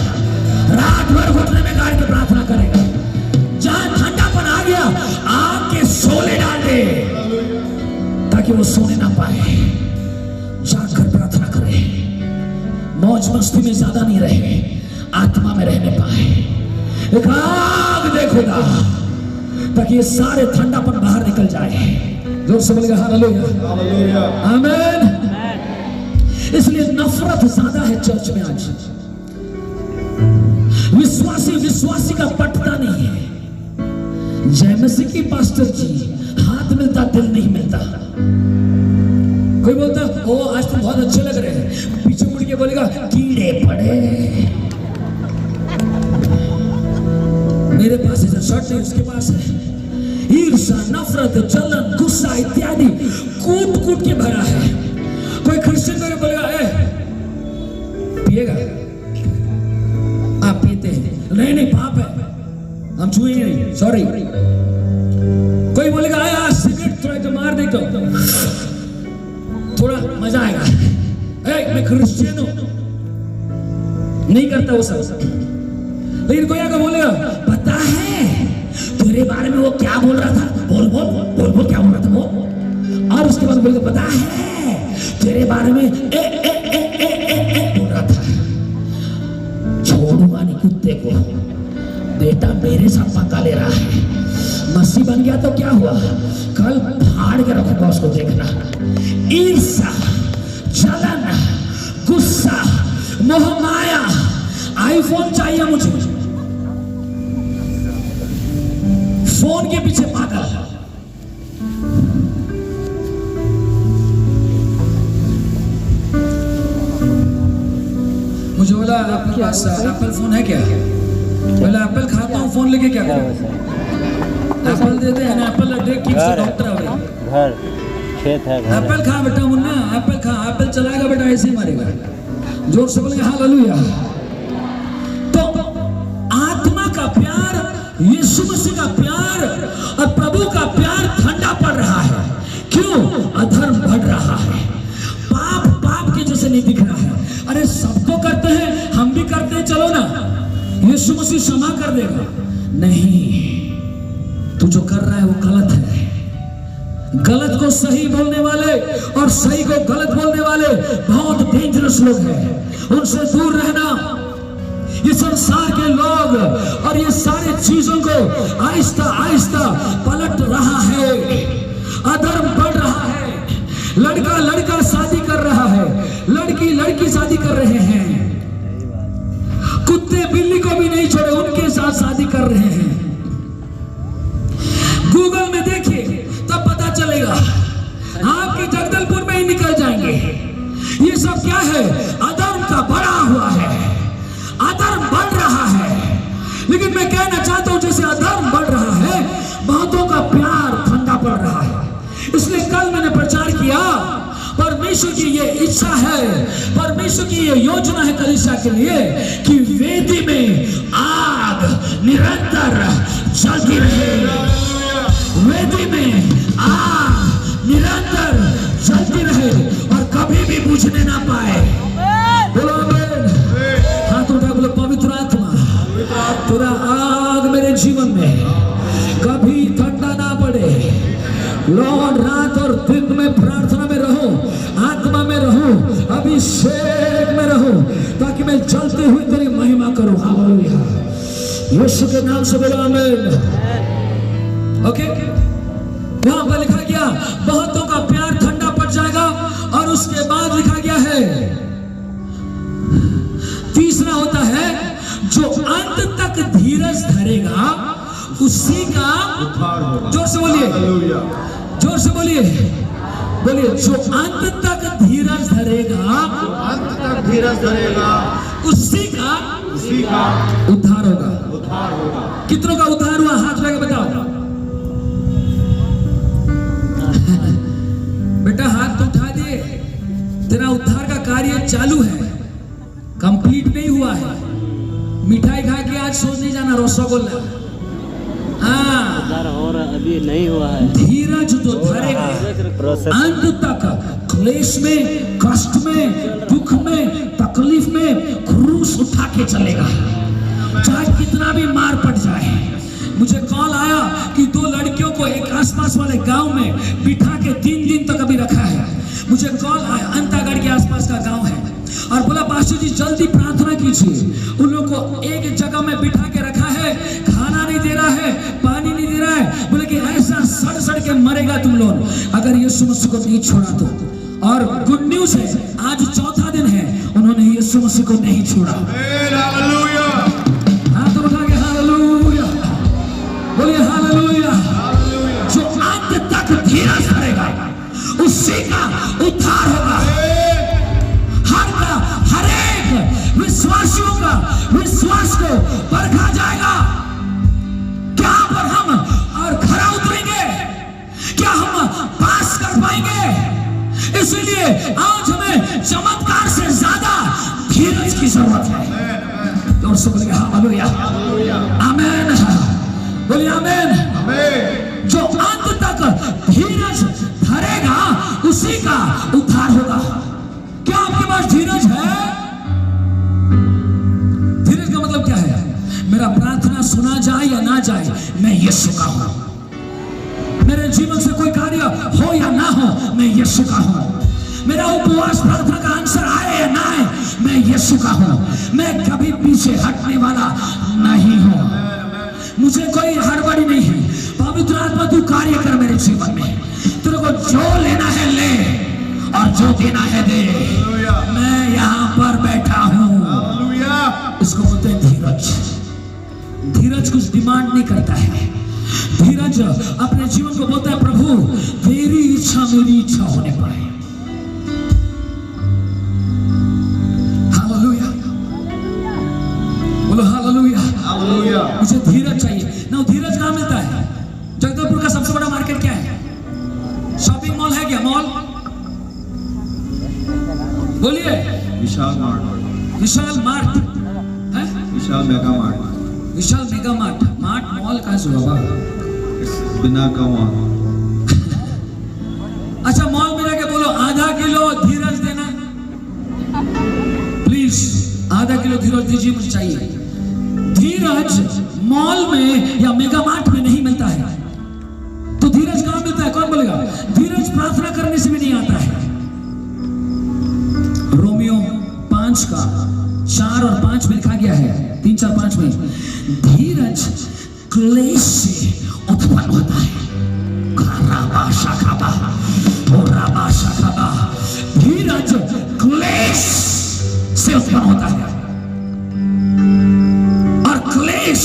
रात भर घुटने में गाड़ के प्रार्थना करेगा। जहां ठंडापन आ गया आग के शोले डाल दे ताकि वो सोने ना पाए, जाकर प्रार्थना करे, मौज मस्ती में ज्यादा नहीं रहे, आत्मा में रहने पाए। एक आग दे खुदा ताकि ये सारे ठंडापन बाहर निकल जाए। जोर से बोलेगा हालेलुया, आमीन। इसलिए नफरत ज्यादा है चर्च में आज। विश्वासी का पटता नहीं है। जय मसीह की पास्टर जी, हाथ मिलता दिल नहीं मिलता। कोई बोलता ओ आज तुम बहुत अच्छे लग रहे हैं, पीछे मुड़ के बोलेगा कीड़े पड़े। मेरे पास ऐसा शर्ट नहीं, उसके पास है। ईर्ष्या, नफरत, जलन, गुस्सा इत्यादि कूट के भरा है। कोई क्रिश्चियन को बोलेगा ए पिएगा? आप पीते हैं? नहीं पाप है, हम छुएंगे नहीं, सॉरी। कोई बोलेगा आज सिगरेट थोड़ा तो मार दे, थोड़ा मजा आएगा। मैं क्रिश्चियन हूं, नहीं करता वो सब। लेकिन कोई आकर बोलेगा पता है तेरे बारे में वो क्या बोल रहा था, बोल क्या बोल रहा था वो। और उसके बाद बोलेगा पता है तेरे बारे में ए बोल रहा था। छोड़ूंगा नहीं कुत्ते को, बेटा मेरे साथ पंगा ले रहा है। मसीह बन गया तो क्या हुआ, कल फाड़ के रखूंगा उसको, देखना। ईर्ष्या, जलन, गुस्सा, मोह माया। आईफोन चाहिए मुझे, फोन के पीछे पागल। मुझे बोला आपके पास एप्पल फोन है क्या? बोला एप्पल खाता हूँ, फोन लेके क्या करूँ? एप्पल देते हैं ना, एप्पल डॉक्टर है घर खेत है। एप्पल खा बेटा मुन्ना, एप्पल खा, एप्पल चलाएगा बेटा ऐसे ही मारेगा। जोर से बोलेगा हालेलुया। तो आत्मा का प्यार यीशु मसीह का प्यार और प्रभु का प्यार ठंडा पड़ रहा है। क्यों? अधर्म बढ़ रहा है, पाप पाप के जैसे नहीं दिख रहा है। अरे सब तो करते हैं, हम भी करते हैं, चलो ना, यीशु मसीह क्षमा कर देगा। नहीं, तू जो कर रहा है वो गलत है। गलत को सही बोलने वाले और सही को गलत बोलने वाले बहुत डेंजरस लोग हैं, उनसे दूर रहना। ये संसार के लोग और ये सारे चीजों को आहिस्ता आहिस्ता पलट रहा है, अधर्म बढ़ रहा है। लड़का लड़का शादी कर रहा है, लड़की लड़की शादी कर रहे हैं, कुत्ते बिल्ली को भी नहीं छोड़े, उनके साथ शादी कर रहे हैं। गूगल में देखिए तब पता चलेगा, आपके जगदलपुर में ही निकल जाएंगे। ये सब क्या है? अधर्म का बढ़ा हुआ है, अधर्म बढ़ रहा है। लेकिन मैं कहना चाहता हूं, जैसे अधर्म बढ़ रहा है, बहुतों का प्यार ठंडा पड़ रहा है। इसलिए कल मैंने प्रचार किया, परमेश्वर की ये इच्छा है, परमेश्वर की ये योजना है कलीसिया के लिए कि वेदी में आग निरंतर जलती रहे, वेदी में आग निरंतर जलती रहे और कभी भी बुझने ना पाए। बोलो आमीन। हाथ उठा बोलो, पवित्र आत्मा तेरा आग मेरे जीवन में कभी ठंडा ना पड़े। लॉर्ड, रात और दिन में प्रार्थना में रहो, आत्मा में रहो, अभिषेक में रहो, ताकि मैं जलते हुए तेरी महिमा करूं। हालेलुया, यीशु के नाम से बोलो आमीन। ओके, वहां पर लिखा गया बहुतों का प्यार ठंडा पड़ जाएगा। और उसके बाद लिखा गया है, तीसरा होता है, जो अंत तक धीरज धरेगा उसी का उद्धार होगा। जोर से बोलिए, जोर से बोलिए, बोलिए, जो अंत तक धीरज धरेगा, अंत तक धीरज धरेगा उसी का उद्धार होगा। उद्धार होगा। कितनों का उद्धार हुआ? हाथ लगा बताओ। बेटा हाथ तो उठा दिए, तेरा उद्धार का कार्य चालू है, कंप्लीट नहीं हुआ है। मिठाई खा के आज सोच नहीं जाना रसगुल्ला। हाँ, हो रहा अभी नहीं हुआ है। धीरज जो धरेगा अंत तक, क्लेश में, कष्ट में, दुख में, तकलीफ में क्रूस उठा के चलेगा, चाहे कितना भी मार पड़ जाए। मुझे कॉल आया कि 2 लड़कियों को एक आसपास वाले गांव में बिठा के 3 दिन तक अभी रखा है। मुझे कॉल आया, अंतागढ़ के आसपास का गांव है, और बोला पास्टर जी जल्दी प्रार्थना कीजिए। उन लोगों को एक जगह में बिठा के रखा है, खाना नहीं दे रहा है, पानी नहीं दे रहा है। बोले कि ऐसा सड़ सड़ के मरेगा तुम लोग अगर यीशु मसीह को नहीं छोड़ा तो। और गुड न्यूज है, आज 4था दिन है, उन्होंने यीशु मसीह को नहीं छोड़ा। हालेलुया, हाथ उठा के हालेलुया बोलिए, हालेलुया। जो अंत तक धीरज धरेगा उसी का उद्धार होगा। हर एक विश्वासियों का विश्वास को परखा जाएगा। क्या पर हम और खरा उतरेंगे? क्या हम पास कर पाएंगे? इसलिए आज हमें चमत्कार से ज्यादा धीरज की जरूरत है। और सब बोलिए हालेलुया, आमीन, बोलिए आमीन। जो अंत तक धीरज धरेगा उसी का उद्धार होगा। क्या आपके पास धीरज है? धीरज का मतलब क्या है? मेरा प्रार्थना सुना जाए या ना जाए, मैं यीशु का हूं। मेरे जीवन से कोई कार्य हो या ना हो, मैं यीशु का हूं। मेरा उपवास प्रार्थना का आंसर आए या ना आए, मैं यीशु का हूं। मैं कभी पीछे हटने वाला नहीं हूं। मुझे कोई हड़बड़ी नहीं है। पवित्र आत्मा तू कार्य कर मेरे जीवन में। तेरे को जो लेना है ले और जो देना है दे। मैं यहाँ पर बैठा हूँ। इसको बोलते हैं धीरज। धीरज कुछ डिमांड नहीं करता है। धीरज अपने जीवन को बोलता है, प्रभु तेरी इच्छा मेरी इच्छा होने पाए। हालेलुया, बोलो हालेलुया। मुझे धीरज चाहिए ना। धीरज कहाँ मिलता है? जगदलपुर का सबसे बड़ा मार्केट क्या है? शॉपिंग मॉल है क्या? मॉल बोलिए। विशाल मार्ट विशाल मार्ट है, विशाल मेगा मार्ट, विशाल मेगा मार्ट मॉल कहाँ से हुआ? बिना कमा। अच्छा, मॉल में जाके बोलो आधा किलो धीरज देना प्लीज, आधा किलो धीरज दीजिए, मुझे चाहिए। धीरज मॉल में या मेगा मार्ट में नहीं मिलता है, तो धीरज कहां मिलता है? कौन बोलेगा? धीरज प्रार्थना करने से भी नहीं आता है। रोमियो 5 का 4 और 5 में लिखा गया है, 3, 4, 5 में, धीरज क्लेश से उत्पन्न होता है। धीरज क्लेश से उत्पन्न होता है। और क्लेश,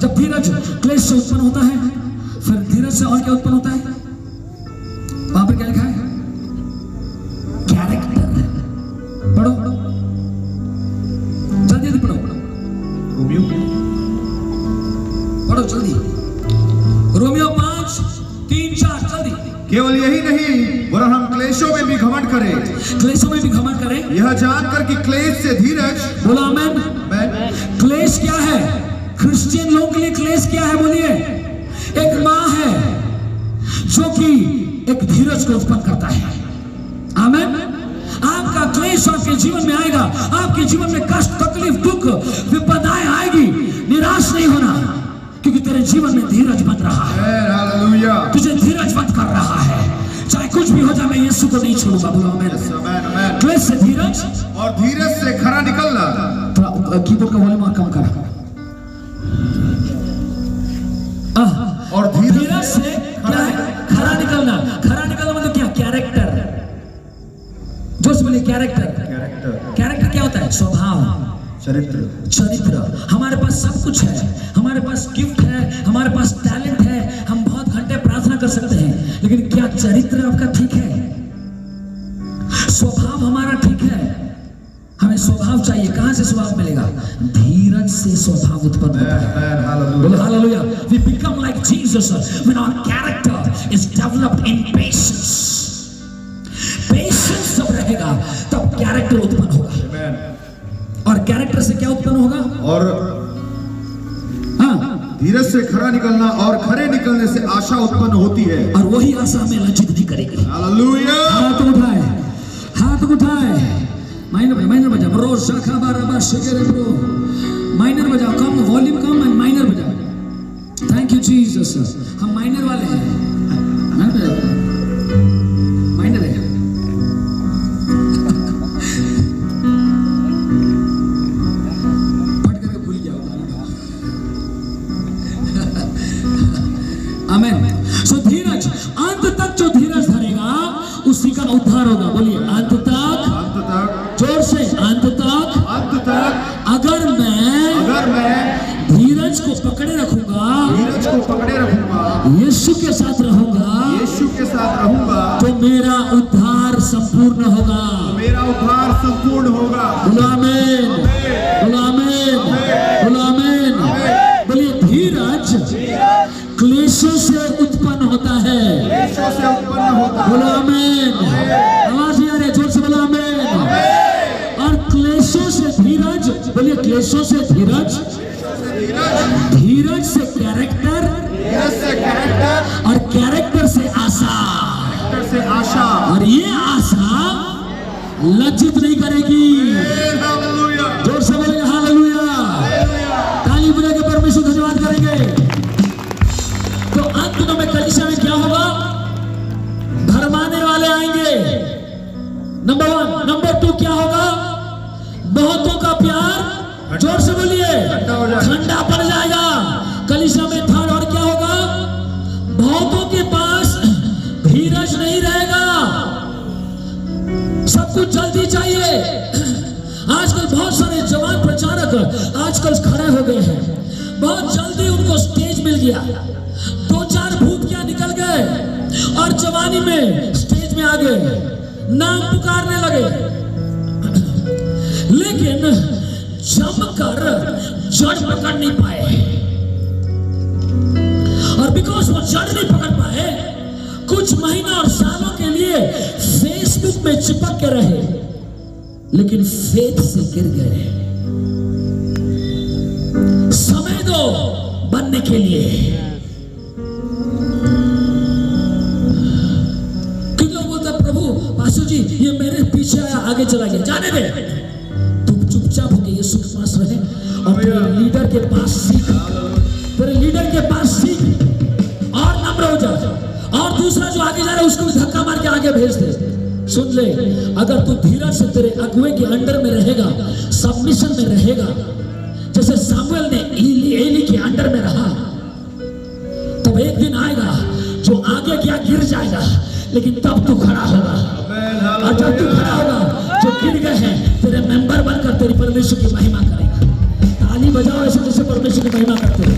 जब धीरज क्लेश से उत्पन्न होता है, फिर धीरज से और क्या उत्पन्न होता है? वहां पर क्या लिखा है? कैरेक्टर। पढ़ो जल्दी पढ़ो, रोमियो पढ़ो जल्दी। रोमियो 5, 3, 4 जल्दी। केवल यही नहीं, वरन हम क्लेशों में भी घमंड करें, क्लेशों में भी घमंड करें, यह जानकर कि क्लेश से धीरज। बोलो आमेन। क्लेश क्या है? क्रिश्चियन लोगों के लिए क्लेश क्या है? बोलिए। एक मां है जो कि एक धीरज को उत्पन्न करता है। आमेन। आपका क्लेश आपके जीवन में आएगा, आपके जीवन में कष्ट, तकलीफ, दुख, विपदाएं आएगी, निराश नहीं होना, क्योंकि तेरे जीवन में धीरज बन रहा है। हालेलुया। तुझे धीरज बन कर रहा है। चाहे कुछ भी हो जाए, मैं यीशु को नहीं छोड़ूंगा। बोलो आमेन। क्लेश से धीरज, और धीरज से खरा निकलना। थोड़ा कीबोर्ड का वॉल्यूम और कम कर। और धीरज से क्या है? खरा निकलना। खरा निकलना मतलब क्या? कैरेक्टर। जो से बोलिए कैरेक्टर। कैरेक्टर क्या होता है? स्वभाव, चरित्र। हमारे पास सब कुछ है, हमारे पास गिफ्ट है, हमारे पास टैलेंट है, हम बहुत घंटे प्रार्थना कर सकते हैं, लेकिन क्या चरित्र आपका ठीक है? स्वभाव हमारा ठीक है? हमें स्वभाव चाहिए। कहां से स्वभाव मिलेगा? धीरज से स्वभाव उत्पन्न होता है। बोलो hallelujah. We become like Jesus when our character is developed in patience. Patience जब रहेगा तब कैरेक्टर उत्पन्न होगा। और कैरेक्टर से क्या उत्पन्न होगा? और हाँ, धीरज से खरा निकलना, और खरे निकलने से आशा उत्पन्न होती है, और वही आशा हमें लज्जित नहीं करेगी। हालेलुया। हाथ उठाए, हाथ उठाए। माइनर बजा ब्रो, शाखा बारबा शेगरे ब्रो। माइनर बजाओ, कम वॉल्यूम कम, माइनर बजाओ। Thank you Jesus. हम माइनर वाले हैं। माइनर है। पढ़ करके भूल गया। आमेन। सो धीरज, अंत तक जो धीरज धरेगा उसी का उद्धार होगा। बोलिए अंत तक। जोर से, अंत तक। अगर मैं धीरज को पकड़े रखूंगा, यीशु के साथ रहूंगा, तो मेरा उद्धार संपूर्ण होगा। बोलो आमीन, बोलो आमीन, बोलो आमीन। बोलिए धीरज क्लेशों से उत्पन्न होता है। बोलो आमीन। आवाज नहीं आ रही, जोर से बोलो आमीन। और क्लेशों से धीरज, बोलिए क्लेशों से धीरज, धीरज से कैरेक्टर, और कैरेक्टर से आशा, और ये आशा लज्जित नहीं करेगी। जोर से बोलेंगे हालेलुया। ताली बजा के परमेश्वर धन्यवाद करेंगे। तो अंत में कलीसिया में क्या होगा? भरमाने वाले आएंगे, नंबर 1। नंबर 2 क्या होगा? बहुतों का प्यार, जोर से बोलिए, ठंडा पड़ जाएगा। कलीसिया में 3rd और क्या होगा? बहुतों के पास धीरज नहीं रहेगा, सब कुछ जल्दी चाहिए। आजकल बहुत सारे जवान प्रचारक आजकल खड़े हो गए हैं, बहुत जल्दी उनको स्टेज मिल गया, 2-4 भूत क्या निकल गए और जवानी में स्टेज में आ गए, नाम पुकारने लगे, लेकिन जमकर जड़ पकड़ नहीं पाए। और बिकॉज वो जड़ नहीं पकड़ पाए, कुछ महीना और सालों के लिए फेसबुक में चिपक के रहे, लेकिन फेथ से गिर गए। समय दो बनने के लिए। कितने लोग बोलते हैं प्रभु पास्टर जी ये मेरे पीछे आया आगे चला गया, जाने दे, तुम चुपचाप होके यीशु के पास रहे और तेरे लीडर के पास सीख, तेरे लीडर के पास सीख और नम्र हो जा। और दूसरा जो आगे जा रहा है उसको भी धक्का मार के आगे भेज दे। सुन ले, अगर तू धीरज से तेरे अगुए के अंडर में रहेगा, सबमिशन में रहेगा, जैसे सामुएल ने एली के अंडर में रहा, तब एक दिन आएगा जो आगे क्या गिर जाएगा, लेकिन तब तू खड़ा होगा। और जब तू खड़ा होगा, जो गिर गए हैं तेरे मेंबर बनकर तेरी परमेश्वर की महिमा करेगा। ताली बजाओ ऐसे जैसे परमेश्वर की महिमा करते हो।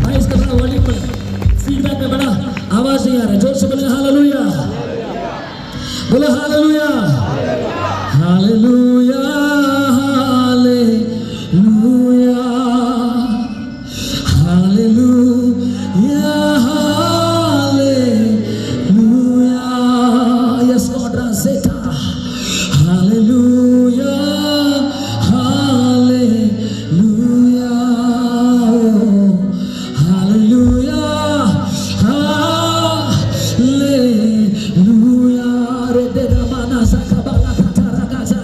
भाई इसका बड़ा वॉल्यूम बढ़ा, फीडबैक में बड़ा आवाज नहीं आ रहा, जोर से बोले हालेलुया, बोलो hallelujah, hallelujah, hallelujah, hallelujah, hallelujah. Yes God रासेटा, हालेलुया, हालेलुया, हालेलुया, हालेलुया। रे दे रमाना सकबाला कतारा गाजा।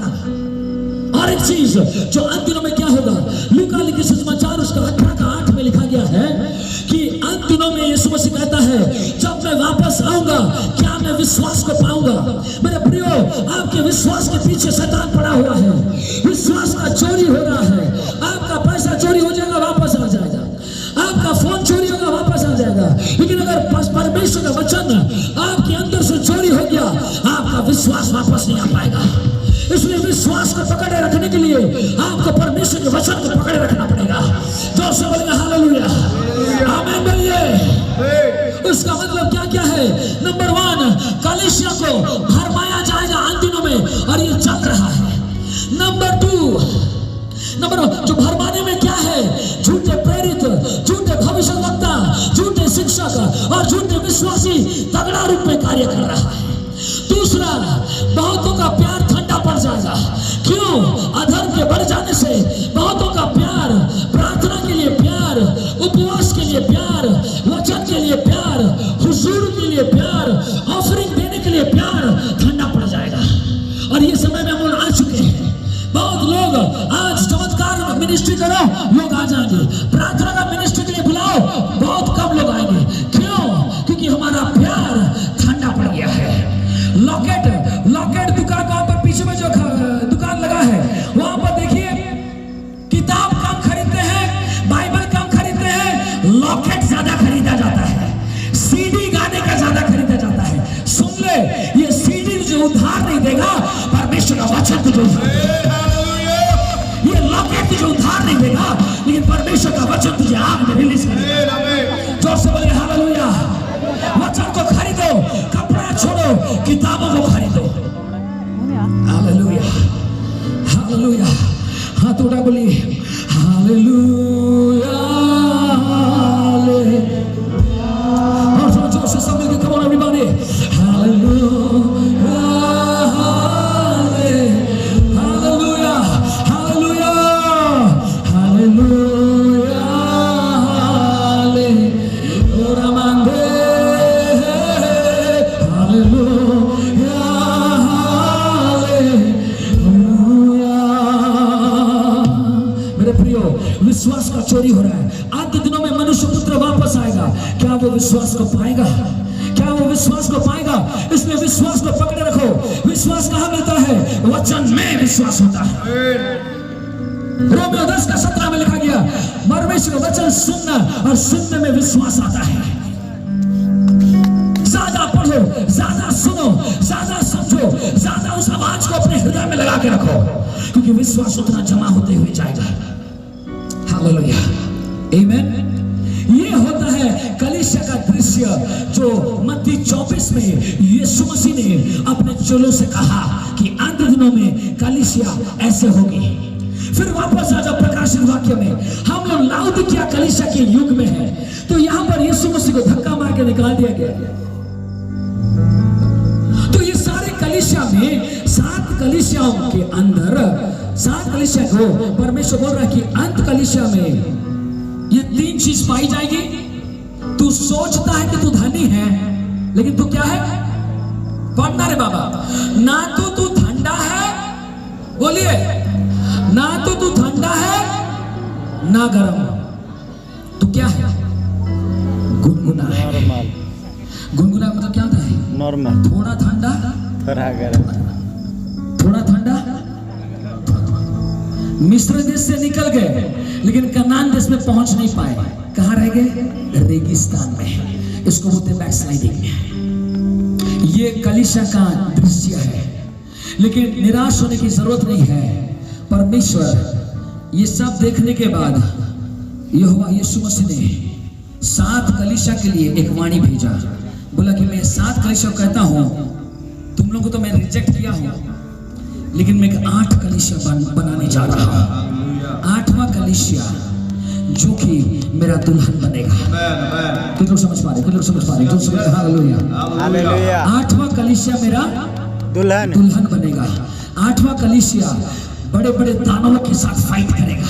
और एक चीज जो अंत दिनों में क्या होगा, लूका लिखित सुसमाचार उसका 18:8 में लिखा गया है कि अंत दिनों में यीशु मसीह कहता है जब मैं वापस आऊंगा क्या मैं विश्वास को पाऊंगा। मेरे प्रियो, आपके विश्वास के पीछे शैतान पड़ा हुआ है, विश्वास का चोरी हो रहा है। आपका पैसा चोरी हो जाएगा, वापस आ जाएगा, आपका फोन चोरी होगा, वापस आ जाएगा। लेकिन अगर परमेश्वर का वचन आपके अंदर से चोरी हो गया, आपका विश्वास वापस नहीं आ पाएगा। इसलिए विश्वास को पकड़े रखने के लिए आपको परमेश्वर के वचन को पकड़े रखना पड़ेगा। जोर से बोलेगा हालेलुया, आमीन बोलिए। उसका मतलब क्या क्या है? नंबर 1, कलीसिया को भरमाया जाएगा अंत दिनों में, और ये चल रहा है। नंबर 2, जो भरमाने में क्या है? झूठे प्रेरित, झूठे भविष्यवक्ता, झूठे शिक्षक और झूठे विश्वासी तगड़ा रूप में कार्य कर रहा है। दूसरा, बहुतों का प्यार ठंडा पड़ जाएगा। क्यों? अधर्म के बढ़ जाने से बहुतों का प्यार, प्रार्थना के लिए प्यार, उपवास के लिए प्यार, वचन के लिए प्यार, हुजूर के लिए प्यार, ऑफरिंग देने के लिए प्यार ठंडा पड़ जाएगा। और ये समय में हम लोग आ चुके हैं। बहुत लोग आज चमत्कार मिनिस्ट्री करो, लोग आ जाएंगे। प्रार्थना का मिनिस्ट्री के लिए बुलाओ, बहुत कम लोग आएंगे। क्यों? क्योंकि हमारा प्यार ठंडा पड़ गया है। लॉकेट दुकान वहां पर पीछे में जो दुकान लगा है, वहां पर देखिए किताब कम खरीदते हैं, बाइबल कम खरीदते हैं, लॉकेट ज्यादा खरीदा जाता है, सीडी गाने का ज्यादा खरीदा जाता है। सुन ले, ये सीडी जो उधार नहीं देगा, परमेश्वर का वचन तुझे ये लॉकेट तुझे उधार नहीं देगा, लेकिन परमेश्वर का वचन तुझे आग में रिलीज करेगा। जोर से बोले हालेलुया। वचन को खरीदो, कपड़ा छोड़ो, किताबों को खरीदो। Hallelujah, hallelujah. हाथ उठा बोलिए हालेलुया, और जोर से सब मिलकर come on everybody, hallelujah, hallelujah, hallelujah, hallelujah, hallelujah, मांगे हालेलुया, हालेलुया। मेरे प्रियो, विश्वास का चोरी हो रहा है। अंत दिनों में मनुष्य पुत्र वापस आएगा, क्या वो विश्वास को पाएगा? क्या वो विश्वास को पाएगा? इसलिए विश्वास को पकड़े रखो। विश्वास कहाँ मिलता है? वचन में विश्वास होता है। रोमियो 10:17 में लिखा गया, परमेश्वर का वचन सुनना और सुनने में विश्वास आता है। ज्यादा पढ़ो, ज्यादा सुनो, ज्यादा समझो, ज्यादा उस आवाज को अपने हृदय में लगा के रखो, क्योंकि विश्वास उतना जमा होते हुए जाएगा। हालेलुया, आमीन। ये होता है कलीसिया का दृश्य जो मत्ती 24 में यीशु मसीह ने अपने चेलों से कहा कि अंत दिनों में कलीसिया ऐसे होगी। फिर वापस आ जाओ प्रकाशित वाक्य में, हम लोग लाउदिकिया कलीसिया के युग में हैं, तो यहाँ पर यीशु मसीह को धक्का मार के निकाल दिया गया। तो ये सारे कलीसिया में 7 कलीसियाओं के अंदर 7 कलीसिया को परमेश्वर बोल रहा है कि अंत कलीसिया में ये तीन चीज पाई जाएगी। तू सोचता है कि तू धनी है, लेकिन तू क्या है? पढ़ना रे बाबा। ना तो तू ठंडा है, बोलिए, ना तो तू ठंडा है ना गर्म, तू क्या है? गुनगुना है। नॉर्मल। गुनगुना मतलब क्या होता है? नॉर्मल। थोड़ा ठंडा, थोड़ा गर्म। थोड़ा ठंडा। मिस्र देश से निकल गए, लेकिन कनान देश में पहुंच नहीं पाए। कहां रह गए? रेगिस्तान में। इसको बोलते हैं बैकस्लाइडिंग। ये कलीसिया का दृश्य है, लेकिन निराश होने की जरूरत नहीं है। परमेश्वर ये सब देखने के बाद यहोवा यीशु मसीह ने 7 कलीसिया के लिए एक वाणी भेजा। बोला कि मैं 7 कलीसिया को कहता हूं, तुम लोगों को तो मैं रिजेक्ट किया हूं, लेकिन मैं 8 कलीसिया बनाने जा रहा हूं। 8वां कलीसिया जो कि मेरा दुल्हन बनेगा। कुछ लोग समझ पा रहे, कुछ लोग समझ पा रहे, जो समझ। Hallelujah, hallelujah. 8वां कलीसिया मेरा दुल्हन बनेगा। 8वां कलीसिया बड़े बड़े दानवों के साथ फाइट करेगा।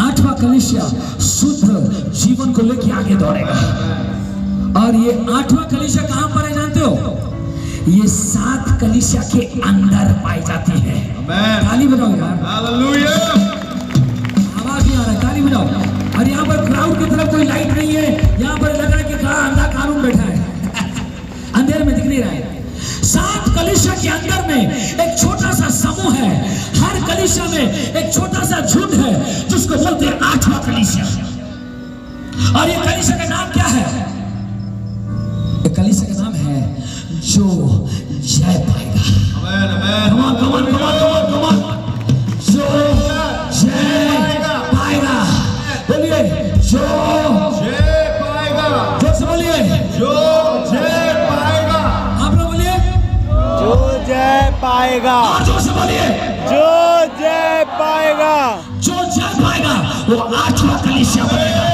8वां कलीसिया शुद्ध जीवन को लेकर आगे दौड़ेगा। और ये 8वां कलीसिया कहां पर है जानते हो? ये 7 कलीसिया के अंदर पाई जाती है। ताली बजाओ यार। हालेलुया। आवाज नहीं आ रहा, ताली बजाओ। और यहाँ पर क्राउड की तरफ कोई लाइट नहीं है, यहाँ पर लग रहा है कि कहाँ अंधा कानून बैठा है। अंधेरे में दिख नहीं रहा है। 7 कलीसिया के अंदर में एक छोटा सा समूह है। हर कलीसिया में एक छोटा सा झुंड है, जिसको बोलते हैं 8वां कलीसिया। और ये कलीसिया का नाम क्या है? कलीसिया का नाम है जो जय पाएगा। कमान कमान कमान कमान कमान, जो जय पाएगा। बोलिए, जो जय पाएगा। जोर से बोलिए, जो जय पाएगा। आप लोग बोलिए, जो जय पाएगा। और जोर से बोलिए, जो जय पाएगा। जो जय पाएगा वो 8वां कलीसिया बनेगा।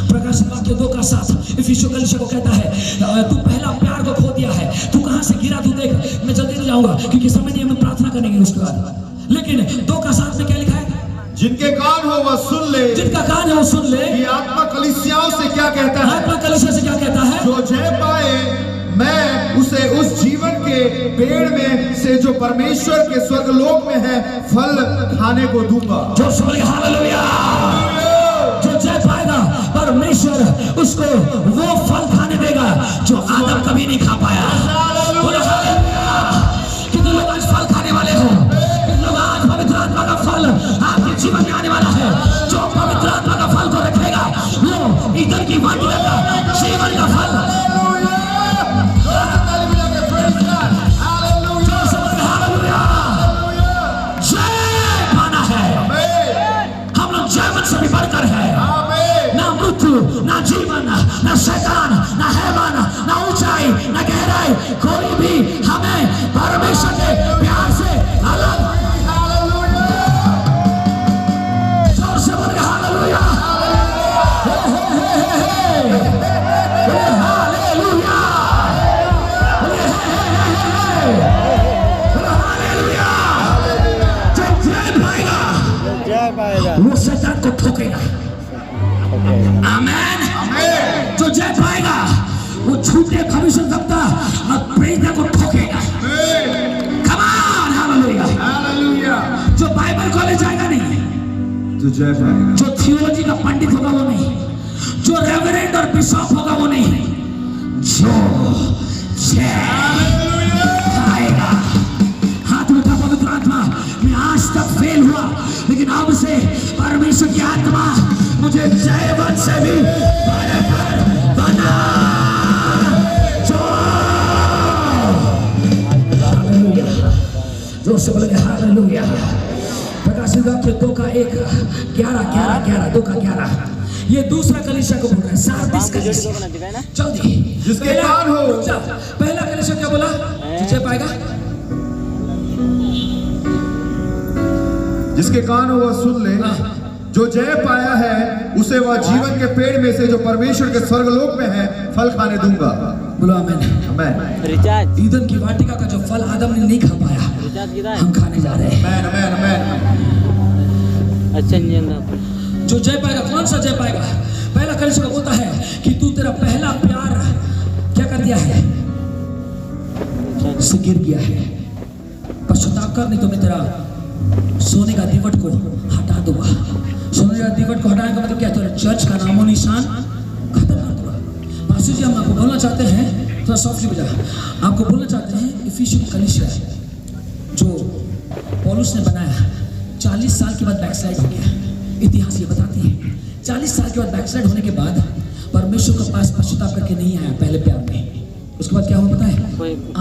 प्रकाशित वाक्य 2:7 इफिसियों कलीसिया को कहता है, तू पहला प्यार को खो दिया है। तू कहां से गिरा तू देख। मैं जल्दी नहीं जाऊंगा क्योंकि समय नहीं, हमें प्रार्थना करेंगे उसके बाद। लेकिन 2:7 में क्या लिखा है? जिनके कान हो वह सुन ले। जिनका कान है वो सुन ले कि आत्मा कलीसियाओं से क्या कहता है। आत्मा कलीसिया से क्या कहता है? जो जय पाए, मैं उसे उस जीवन के पेड़ में से जो परमेश्वर के स्वर्गलोक में है फल खाने को दूंगा। जो बोले हालेलुया। जो जय पाएगा परमेश्वर उसको वो फल खाने देगा जो आदम कभी नहीं खा पाया। बोलो हालेलुया। कितने लोग आज फल खाने वाले हो? कितने लोग आज पवित्र आत्मा का फल आपके जीवन में आने वाला है? जो पवित्र आत्मा का फल को रखेगा वो इधर की वाटिका का जीवन का फल। से भी बढ़कर है। ना मृत्यु, ना जीवन, ना शैतान, ना हैवान, ना ऊंचाई, ना गहराई, कोई भी हमें परमेश्वर के प्यार से अलग। जोर से बोल हालेलुया। हालेलुया। हालेलुया। जय पाएगा। वो शैतान को ठोकेगा। आमेन। जो जय पाएगा वो झूठे भविष्यवक्ता और प्रेरितों को ठोकेगा। कमान हालेलुया। जो बाइबल कॉलेज जाएगा नहीं, जो जय पाएगा। जो थियोलॉजी का पंडित होगा वो नहीं, जो रेवरेंड और बिशप होगा वो नहीं, जो जय पाएगा। हाथ में था पवित्र आत्मा। मैं आज तक फेल हुआ, लेकिन अब से परमेश्वर की आत्मा मुझे जयवंत से भी बना। जोर से बोलेंगे हालेलुया। प्रकाशित वाक्य 2:11 2:11 ये दूसरा कलीसिया को बोल रहा है। सार्दिस कलीसिया। जल्दी जिसके कान हो। पहला कलीसिया क्या बोला? जय पाएगा। जिसके कान हो वह सुन ले। जो जय पाया है उसे वह जीवन के पेड़ में से जो परमेश्वर के स्वर्गलोक में है फल खाने दूंगा। बोलो आमीन। आमेन रिचार्ज ईदन की वाटिका का जो फल आदम ने नहीं खा पाया, रिचार्ज कितना है? हम खाने जा रहे हैं। आमेन आमेन। अच्छा इंजन था। जो जय पाएगा, कौन सा जय पाएगा? पहला कलीसिया का होता है कि तू तेरा पहला प्यार क्या कर दिया है, से गिर गया है। पश्चाताप कर, नहीं तो मैं तेरा सोने का दीवट को हटा दूंगा। सोने का दीवट को हटाने का मतलब क्या? तेरा चर्च का नामो निशान खत्म कर दूंगा। पास्टर जी, हम आपको बोलना चाहते हैं, थोड़ा सॉफ्टली बजा, आपको बोलना चाहते हैं इफिसियों की कलीसिया जो पौलुस ने बनाया 40 साल के बाद बैकस्लाइड हो गया। इतिहास ये बताती है 40 साल के बाद बैकस्लाइड होने के बाद परमेश्वर के पास पश्चाताप करके नहीं आया पहले प्यार में। उसके बाद क्या हुआ पता है?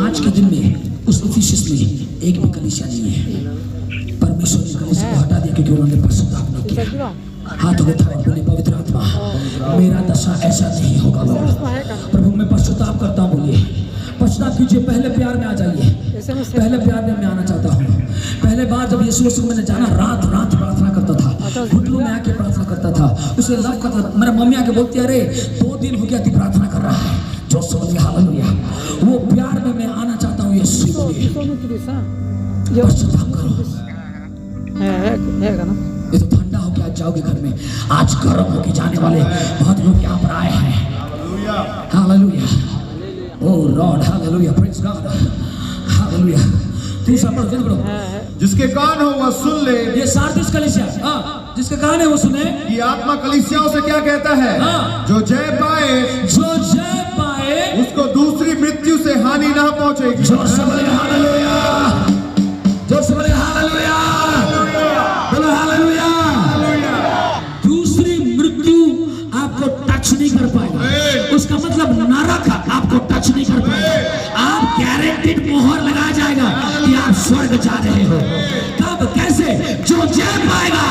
आज के दिन में उस इफिसियस में एक भी कलीसिया नहीं है। परमेश्वर ने कलीसिया को हटा दिया क्योंकि उन्होंने पश्चाताप नहीं किया। हाथ उठा और बोले, पवित्र आत्मा मेरा दशा ऐसा नहीं होगा प्रभु, मैं पश्चाताप करता हूँ। बोलिए पश्चाताप कीजिए, पहले प्यार में आ जाइए। पहले प्यार में मैं आना चाहता हूँ। पहले बार जब यीशु मसीह को मैंने जाना, रात रात प्रार्थना करता था, घुटनों में आके प्रार्थना करता था, उसे लव करता था। मेरा मम्मी आके बोलती है, अरे 2 दिन हो गया तू प्रार्थना कर रहा है। जो समझ हालेलुया, वो प्यार में मैं आना चाहता हूँ। यीशु पश्चाताप करो। ये तो ठंडा होके आज जाओगे घर में, आज गर्म होके जाने वाले बहुत लोग यहाँ पर आए हैं। Hallelujah, oh lord, hallelujah, praise God, hallelujah. दूसरा पढ़ो। जिसके कान हो वह सुन ले। ये सारदिस कलीसिया, हाँ, जिसके कान है वो सुने कि आत्मा कलीसियाओं से क्या कहता है। हाँ। जो जय पाए उसको दूसरी मृत्यु से हानि ना पहुंचेगी। जोर से बोले हालेलुया, जोर से बोले हालेलुया, बोलो हालेलुया। दूसरी मृत्यु आपको टच नहीं कर पाएगा। उसका मतलब नरक आपको टच नहीं कर पाएगा। आप गारंटीड मोहर लगाया जाएगा कि आप स्वर्ग जा रहे हो। कब, कैसे? जो जय पाएगा।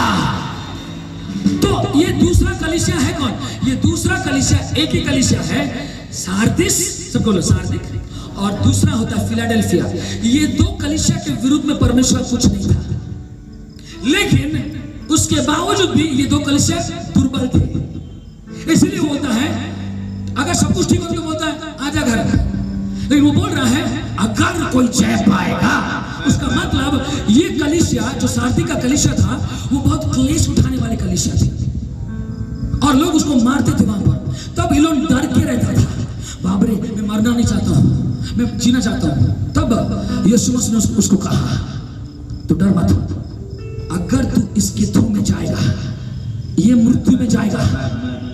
तो ये दूसरा कलीसिया है कौन? ये दूसरा कलीसिया एक ही कलीसिया है, सारदिस, सब बोलो सारदिक, और दूसरा होता है फिलाडेल्फिया। ये 2 कलीसिया के विरुद्ध में परमेश्वर कुछ नहीं था, लेकिन उसके बावजूद भी ये 2 कलीसिया दुर्बल थे। इसलिए होता है अगर सब कुछ ठीक हो तो बोलता है आजा घर, लेकिन वो बोल रहा है अगर कोई जय पाएगा। उसका मतलब ये कलीसिया जो सारदिक का कलीसिया था वो बहुत क्लेश उठाने वाले कलीसिया थी और लोग उसको मारते थे वहां पर। तब इलोन डर के रहता था, बाबरे मैं मरना नहीं चाहता हूं, मैं जीना चाहता हूं। तब यीशु मसीह ने उसको कहा तू डर मत, अगर तू इसके थ्रू में जाएगा, ये मृत्यु में जाएगा,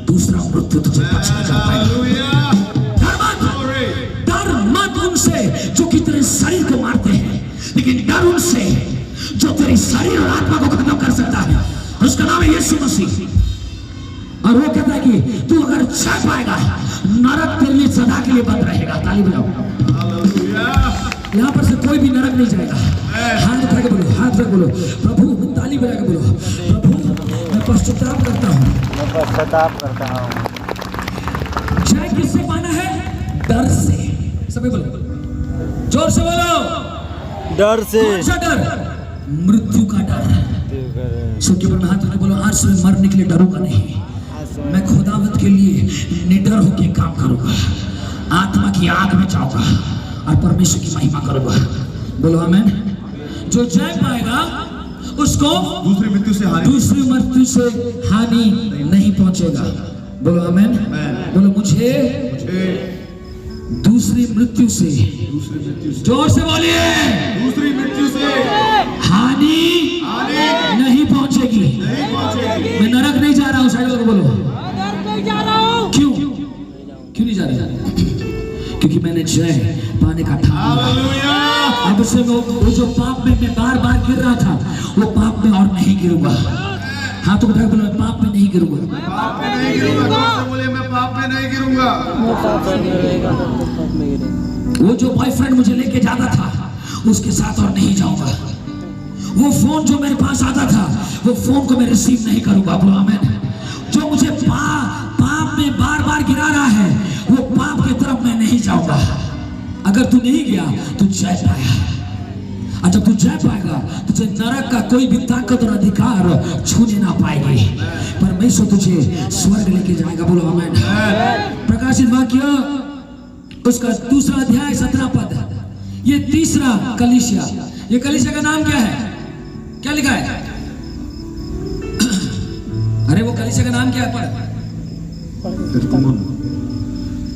दूसरा मृत्यु तुझे टच नहीं कर पाएगा। डर मत उनसे जो कि तेरे शरीर को मारते हैं, लेकिन डर उनसे जो तेरे शरीर और आत्मा को खत्म कर सकता है। उसका नाम है यीशु मसीह। और वो कहता है कि तू अगर जय पाएगा, नरक तेरे लिए सदा के लिए बंद रहेगा। ताली बजाओ। यहाँ पर से कोई भी नरक नहीं जाएगा। हाथ उठा के बोलो, हाथ उठा के बोलो, प्रभु, ताली बजा के बोलो, प्रभु मैं पश्चाताप करता हूँ। मैं पश्चाताप करता हूँ। जय किससे पाना है? डर से। सभी बोलो, जोर से बोलो, डर से। कौन सा डर? मृत्यु का डर। सबके ऊपर हाथ उठा के बोलो, आज से मैं मरने के लिए डरूंगा नहीं, मैं खुदावत के लिए निडर होकर काम करूंगा, आत्मा की आग में जाऊंगा और परमेश्वर की महिमा करूंगा। बोलो आमीन। जो जय पाएगा उसको दूसरी मृत्यु से हानि नहीं पहुंचेगा। बोलो आमीन। बोलो मुझे दूसरी मृत्यु से, जोर से बोलिए, दूसरी मृत्यु से हानि नहीं पहुंचेगी। मैं नरक नहीं जा रहा हूं। साइड वालों को बोलो, क्यों नहीं जा रहा? क्योंकि मैंने जय पाने का ठान लिया। अब से वो जो पाप में मैं बार बार गिर रहा था, वो पाप में और नहीं गिरूंगा। हाथों को उठा के बोलो, मैं पाप में नहीं गिरूंगा। पाप में नहीं गिरूंगा। बोले मैं पाप में नहीं गिरूंगा। वो जो बॉयफ्रेंड मुझे लेके जाता था उसके साथ और नहीं जाऊंगा। वो फोन जो मेरे पास आता था वो फोन को मैं रिसीव नहीं करूंगा। बोलो आमीन। जो मुझे पाप में बार बार गिरा रहा है वो पाप की तरफ मैं नहीं जाऊंगा। अगर तू नहीं गया तो जय पाया। और जब तू जय पाएगा तुझे नरक का कोई भी ताकत और अधिकार छूने ना पाएगी। परमेश्वर तुझे स्वर्ग लेके जाएगा। बोलो आमीन। प्रकाशित वाक्य उसका 2 अध्याय 17 पद। ये तीसरा कलीसिया, ये कलीसिया का नाम क्या है? क्या लिखा है? अरे वो कलीसिया का नाम क्या है? पढ़।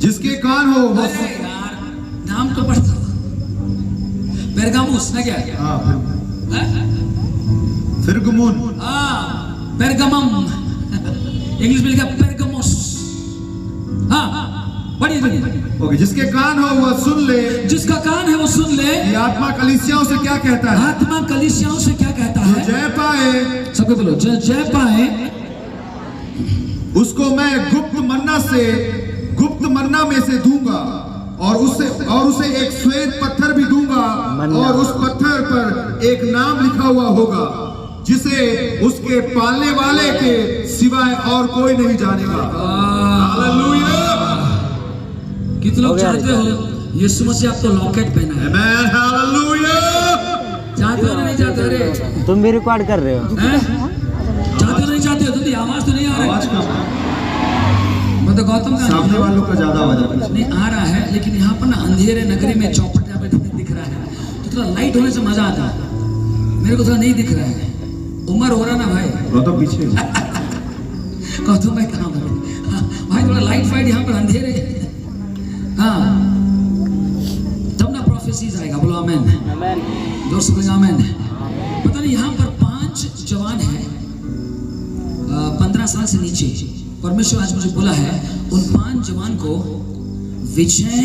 जिसके कान हो वो यार नाम तो पढ़ता। पेरगामुस ना क्या? फिरगमुन। पेरगमम इंग्लिश में लिखा पेरगमोस। पढ़िए पढ़िए। ओके, जिसके कान हो वो सुन ले। जिसका कान है वो सुन ले। ये आत्मा कलीसियाओं से क्या कहता है? आत्मा कलीसियाओं से क्या कहता जो है? जय पाए, सबके बोलो, जो जय पाए उसको मैं गुप्त मन्ना में से दूंगा और उसे एक श्वेत पत्थर भी दूंगा और उस पत्थर पर एक नाम लिखा हुआ होगा जिसे उसके पालने वाले के सिवाय और कोई नहीं जानेगा। हालेलुया। कितने लोग चाहते हो यीशु मसीह आपको लॉकेट पहना है? आमेन। हालेलुया। चाहते हो नहीं चाहते? अरे तुम भी रिकॉर्ड कर रहे हो? चाहते हो नहीं चाहते हो? तो आवाज तो नहीं आ रहा है। मैं तो गौतम का सामने वालों का ज्यादा आवाज नहीं आ रहा है, लेकिन यहाँ पर ना अंधेरे नगरी में चौपट यहाँ पे दिख रहा है तो थोड़ा लाइट होने से मजा आता है। मेरे को थोड़ा नहीं दिख रहा है। उम्र हो रहा ना भाई। तो पीछे गौतम भाई कहाँ भाई? थोड़ा लाइट फाइट यहाँ पर अंधेरे। तब ना प्रोफेसीज आएगा। बोलो आमेन। जोर से बोलो आमेन। पता नहीं यहाँ पर 5 जवान है 15 साल से नीचे। परमेश्वर आज मुझे बोला है उन 5 जवान को विजय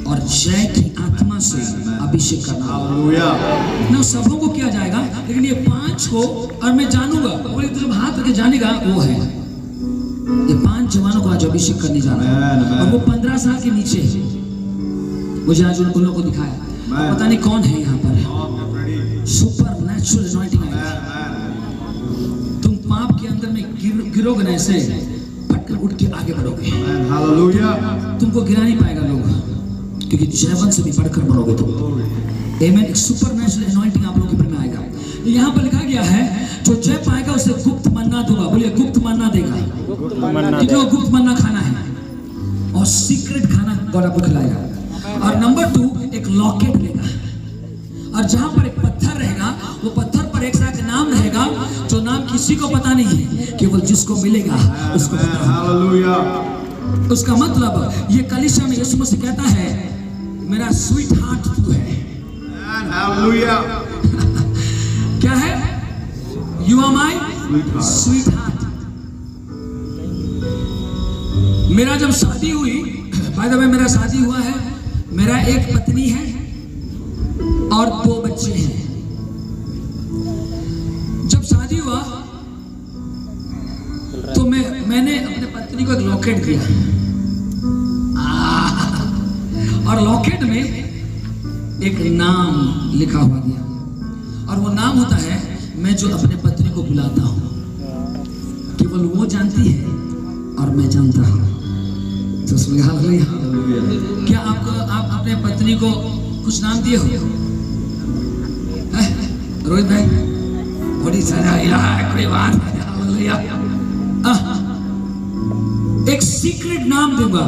और जय की आत्मा से अभिषेक करना। हालेलुया। ना सबों को किया जाएगा, लेकिन ये 5 को और मैं जानूंगा। बोले तो जब हाथ रखे जानेगा वो है। ये 5 जवानों को आज अभिषेक करने जा रहा है और वो 15 साल के नीचे है। मुझे आज उन लोगों को दिखाया। पता नहीं कौन है यहाँ पर। सुपर नेचुरल अनॉइंटिंग है। तुम पाप के अंदर में गिरोगे ना, ऐसे फटकर उठ के आगे बढ़ोगे। हालेलुया। तुमको गिरा नहीं पाएगा लोग, क्योंकि जयवंत से भी बढ़कर बढ़ोगे तुम। आमेन। एक सुपर नेचुरल अनॉइंटिंग आप लोगों के ऊपर में आएगा। यहाँ पर लिखा गया है जो जय पाएगा उसे गुप्त मन्ना दूंगा। बोलिए गुप्त मन्ना देगा। कितने को गुप्त मन्ना खाना है? और सीक्रेट खाना गॉड आपको खिलाएगा। और नंबर 2 एक लॉकेट लेगा और जहां पर एक पत्थर रहेगा वो पत्थर पर एक साथ नाम रहेगा जो नाम किसी को पता नहीं है, केवल जिसको मिलेगा उसको पता है। हालेलुया। उसका मतलब ये कलीसिया में यीशु मसीह कहता है मेरा स्वीट हार्ट तू है। हालेलुया। क्या है? You are my sweetheart. मेरा जब शादी हुई, बाय द वे मेरा शादी हुआ है, मेरा एक पत्नी है और 2 बच्चे हैं। जब शादी हुआ तो मैंने अपने पत्नी को एक लॉकेट दिया और लॉकेट में एक नाम लिखा हुआ दिया और वो नाम होता है मैं जो अपने पत्नी को बुलाता हूँ केवल वो जानती है और मैं जानता हूँ। तो क्या आप अपने पत्नी को कुछ नाम दिए हो? रोहित भाई बड़ी सारा कोई बात एक सीक्रेट नाम दूंगा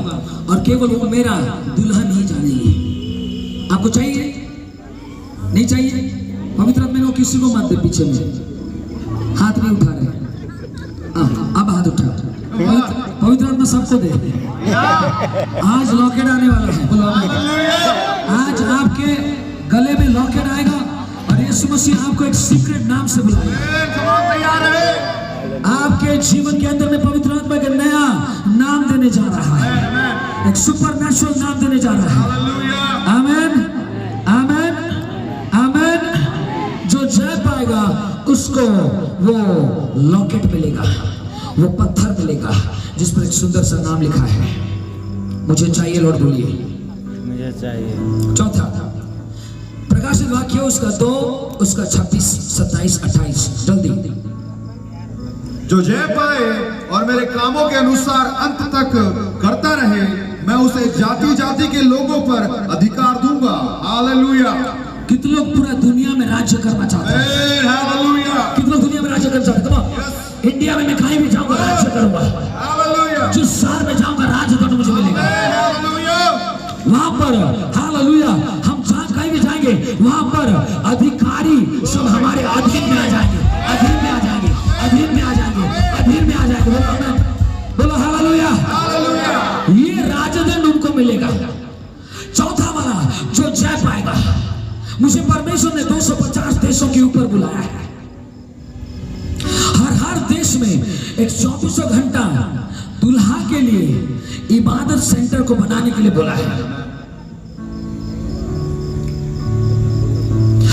और केवल वो मेरा दुल्हन ही जानेगी। आपको चाहिए? नहीं चाहिए? पवित्र आत्मा ने किसी को मत दे। पीछे में हाथ नहीं उठा रहे। अब हाथ उठा। पवित्र आत्मा सबको दे। आज लॉकेट आने वाला है। बोलो आज आपके गले में लॉकेट आएगा और यीशु मसीह आपको एक सीक्रेट नाम से बुलाएगा। आपके जीवन के अंदर में पवित्र आत्मा का नया नाम देने जा रहा है। एक सुपर नेचुरल नाम देने जा रहा है। आमेन आमेन आमेन। जो जय पाएगा उसको वो लॉकेट मिलेगा, वो पत्थर मिलेगा जिस पर एक सुंदर सा नाम लिखा है। मुझे चाहिए लॉर्ड। बोलिए मुझे चाहिए। चौथा प्रकाशित वाक्य उसका 2 उसका 26 27 28 जल्दी। जो जय पाए और मेरे कामों के अनुसार अंत तक करता रहे मैं उसे जाति जाति के लोगों पर अधिकार दूंगा। हालेलुया। कितने लोग पूरा दुनिया में राज्य करना चाहते हैं? Amen. Hallelujah. कितने लोग दुनिया में राज्य करना चाहते हैं? इंडिया में मैं कहीं भी जाऊंगा राज्य करूंगा। Hallelujah. जिस शहर में जाऊंगा राज्य तो मुझे मिलेगा। Hallelujah. वहां पर हालेलुया हम जहां कहीं भी जाएंगे वहां पर अधिकारी सब हमारे अधीन में आ जाएंगे, अधीन में आ जाएंगे, अधीन में आ जाएंगे, अधीन में आ जाएंगे। बोलो आमीन, बोलो हालेलुया। ये राजदंड उनको मिलेगा। चौथा वाला जो जय पाएगा, मुझे परमेश्वर ने 250 देशों के ऊपर बुलाया है। हर देश में एक 24 घंटा दुल्हा के लिए इबादत सेंटर को बनाने के लिए बोला है,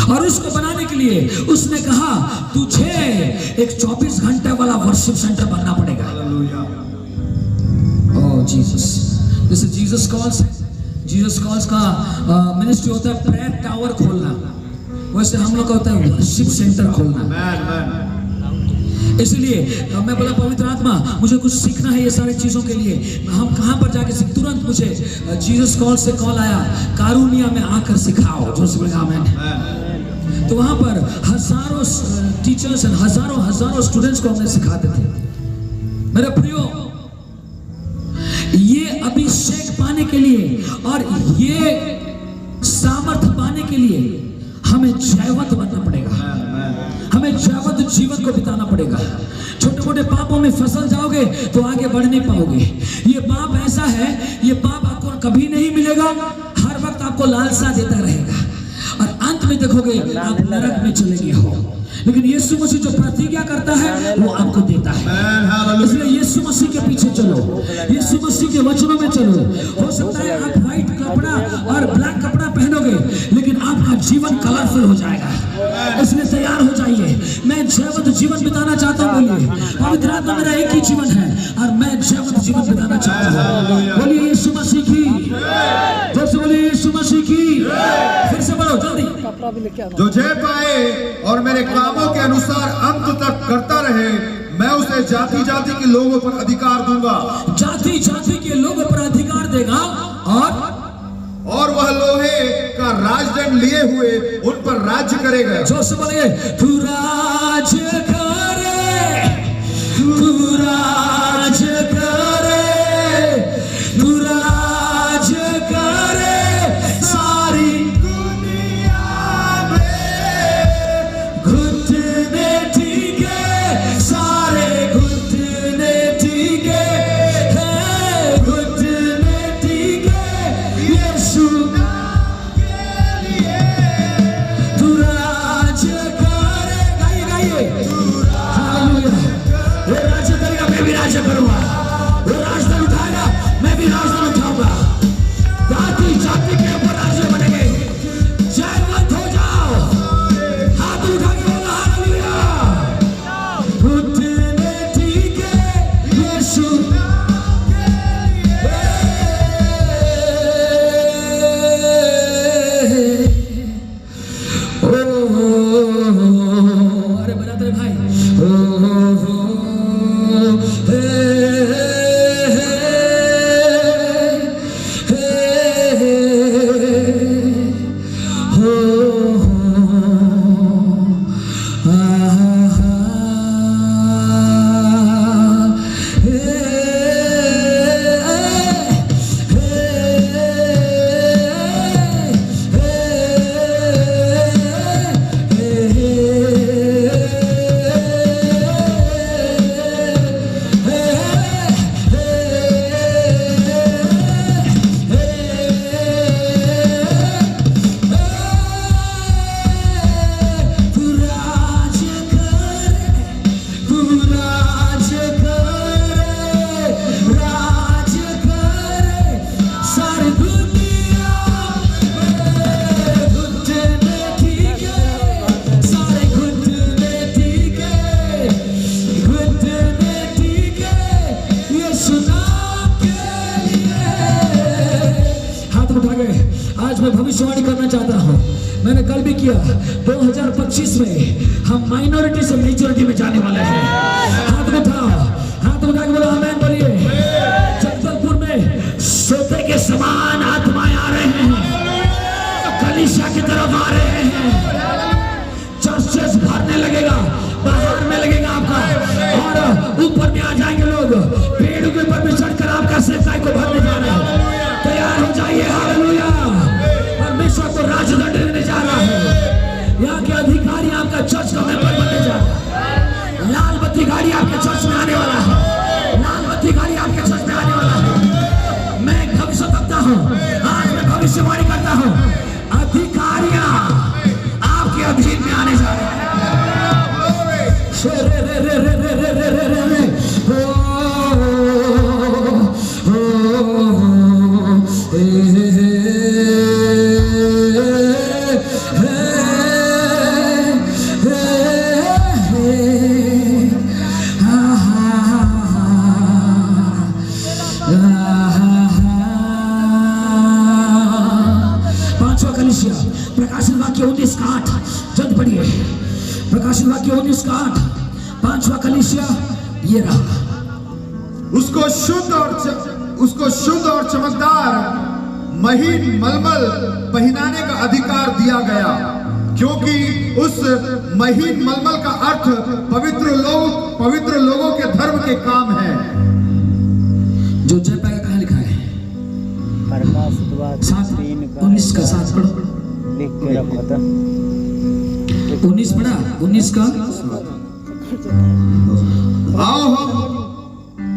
और उसको बनाने के लिए उसने कहा तुझे एक 24 घंटे वाला वर्शिप सेंटर बनना पड़ेगा। ओह जीसस, जैसे जीसस कॉल्स का मिनिस्ट्री होता है प्रेयर टावर खोलना, वैसे हम लोग का होता है वर्शिप सेंटर खोलना। इसलिए मैं बोला पवित्र आत्मा मुझे कुछ सीखना है ये सारी चीजों के लिए, हम कहां पर जाके सीख। तुरंत मुझे जीसस कॉल से कॉल आया, कारुनिया में आकर सिखाओ। जो आमीन। तो वहां पर हजारों टीचर्स और हजारों स्टूडेंट्स को हमने सिखाते थे। मेरे प्रियो, ये अभिषेक पाने के लिए और ये सामर्थ्य पाने के लिए हमें जयवंत बनना पड़ेगा, हमें जयवंत जीवन को बिताना पड़ेगा। छोटे मोटे पापों में फसल जाओगे तो आगे बढ़ नहीं पाओगे। ये पाप ऐसा है, ये पाप आपको कभी नहीं मिलेगा, हर वक्त आपको लालसा देता रहेगा और अंत में देखोगे आप नरक में चले गए हो। लेकिन यीशु मसीह जो प्रतिज्ञा करता है वो आपको देता है। इसलिए यीशु मसीह के पीछे चलो, यीशु मसीह के वचनों में चलो। हो सकता है आप व्हाइट कपड़ा और ब्लैक कपड़ा पहनोगे लेकिन आपका जीवन कलरफुल हो जाएगा। इसलिए तैयार हो जाइए। मैं जयवंत जीवन बिताना चाहता हूँ। बोलिए पवित्र आत्मा, मेरा एक ही जीवन है और मैं जयवंत जीवन बिताना चाहता हूँ। बोलिए यीशु मसीह की, जोर से बोलिए यीशु मसीह की। फिर से बोलो जल्दी। जो जय पाए और मेरे कामों के अनुसार अंत तक करता रहे, मैं उसे जाति जाति के लोगों पर अधिकार दूंगा। जाति जाति के लोगों पर अधिकार देगा और वह लोहे का राजदंड लिए हुए उन पर राज्य करेगा। जो से बोलिए तू राज करे, तू राज करे, तू राज करे सारी दुनिया में। घुटने टीके सारे घुटने टीके हैं, घुटने टीके यीशु के लिए। तू राज करे, गाइए गाइए हालेलुया। वो राज्य करेगा, मैं भी राज्य करूंगा। वो राजदंड उठाएगा, मैं भी राजदंड उठाऊंगा। जाति जाति के ऊपर राज्य बनेंगे। जयवंत हो जाओ, हाथ उठा के बोलो हालेलुया। घुटने टीके यीशु के लिए। अरे बना तेरे भाई। आज मैं भविष्यवाणी करना चाहता हूँ, मैंने कल भी किया। 2025 में हम माइनॉरिटी से मेजॉरिटी में जाने वाले हैं। हाथ उठाओ, हाथ उठा के बोलो आमीन बोलिए। जगदलपुर में सोते के समान आत्माएं आ रहे हैं। कलीसिया के तरफ आ रहे हैं। चर्चेस भरने लगेगा, बाहर में लगेगा आपका, और ऊपर में आ जाएंगे लोग, पेड़ के ऊपर में चढ़कर आपका सेवकाई को भरने जा रहे हैं। तैयार हो जाइए, हालेलुया। परमेश्वर को राजदंड देने जा रहा है। यहाँ के अधिकारी आपका चर्च का मेंबर बनने जा रहा है। लाल बत्ती गाड़ी आपके चर्च में आने वाला है। लाल बत्ती गाड़ी आपके चर्च में आने वाला है। मैं भविष्य करता हूँ, आज मैं भविष्यवाणी करता हूँ, अधिकारियां आपके अधीन में आने जा रहे हैं। रे रे रे रे रे रे रे रे रे रे पांचवा कलीसिया प्रकाशित वाक्य 19:8 जल्द पढ़िए। प्रकाशित वाक्य 19:8 पांचवा कलीसिया ये रहा। उसको शुद्ध और चमकदार महीन मलमल पहनाने का अधिकार दिया गया, क्योंकि उस महीन मलमल का अर्थ पवित्र लोगों के धर्म के काम है। जो जय पाएगा कहाँ लिखा है? प्रकाशित वाक्य 7:19 का 7 पढ़ो। लिख के रखो था। 19 पढ़ा, 19 का।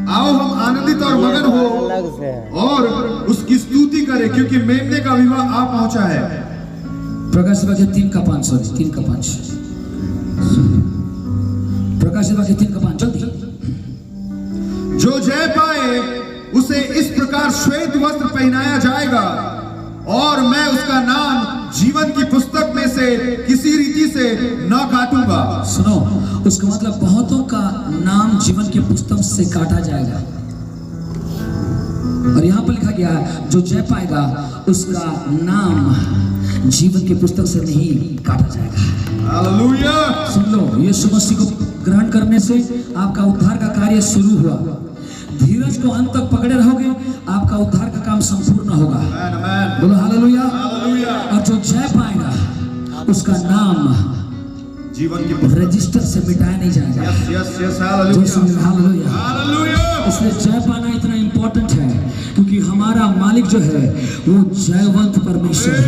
आओ हम आनंदित और मगन हो अलग से है। और उसकी स्तुति करें, क्योंकि मेमने का विवाह आ पहुंचा है। प्रकाशित वाक्य 3 का 5 3 का 5 प्रकाशित वाक्य 3 का 5 जल्दी। जो जय पाए उसे इस प्रकार श्वेत वस्त्र पहनाया जाएगा, और मैं उसका नाम जीवन की पुस्तक में से किसी रीति से न काटूंगा। सुनो, उसका मतलब बहुतों का नाम जीवन की पुस्तक से काटा जाएगा। और यहाँ पर लिखा गया है, जो जय पाएगा उसका नाम जीवन की पुस्तक से नहीं काटा जाएगा। हालेलुया। सुन लो, यीशु मसीह को ग्रहण करने से आपका उद्धार का कार्य शुरू हुआ। धीरज को अंत तक पकड़े रहोगे, आपका उद्धार का काम संपूर्ण होगा। बोलो हालेलुया। और जो जय पाएगा उसका नाम जीवन की रजिस्टर से मिटाया नहीं जाएगा। Yes hallelujah. हालेलुया। इसलिए जय पाना इतना इंपॉर्टेंट है, क्योंकि हमारा मालिक जो है वो जयवंत परमेश्वर है।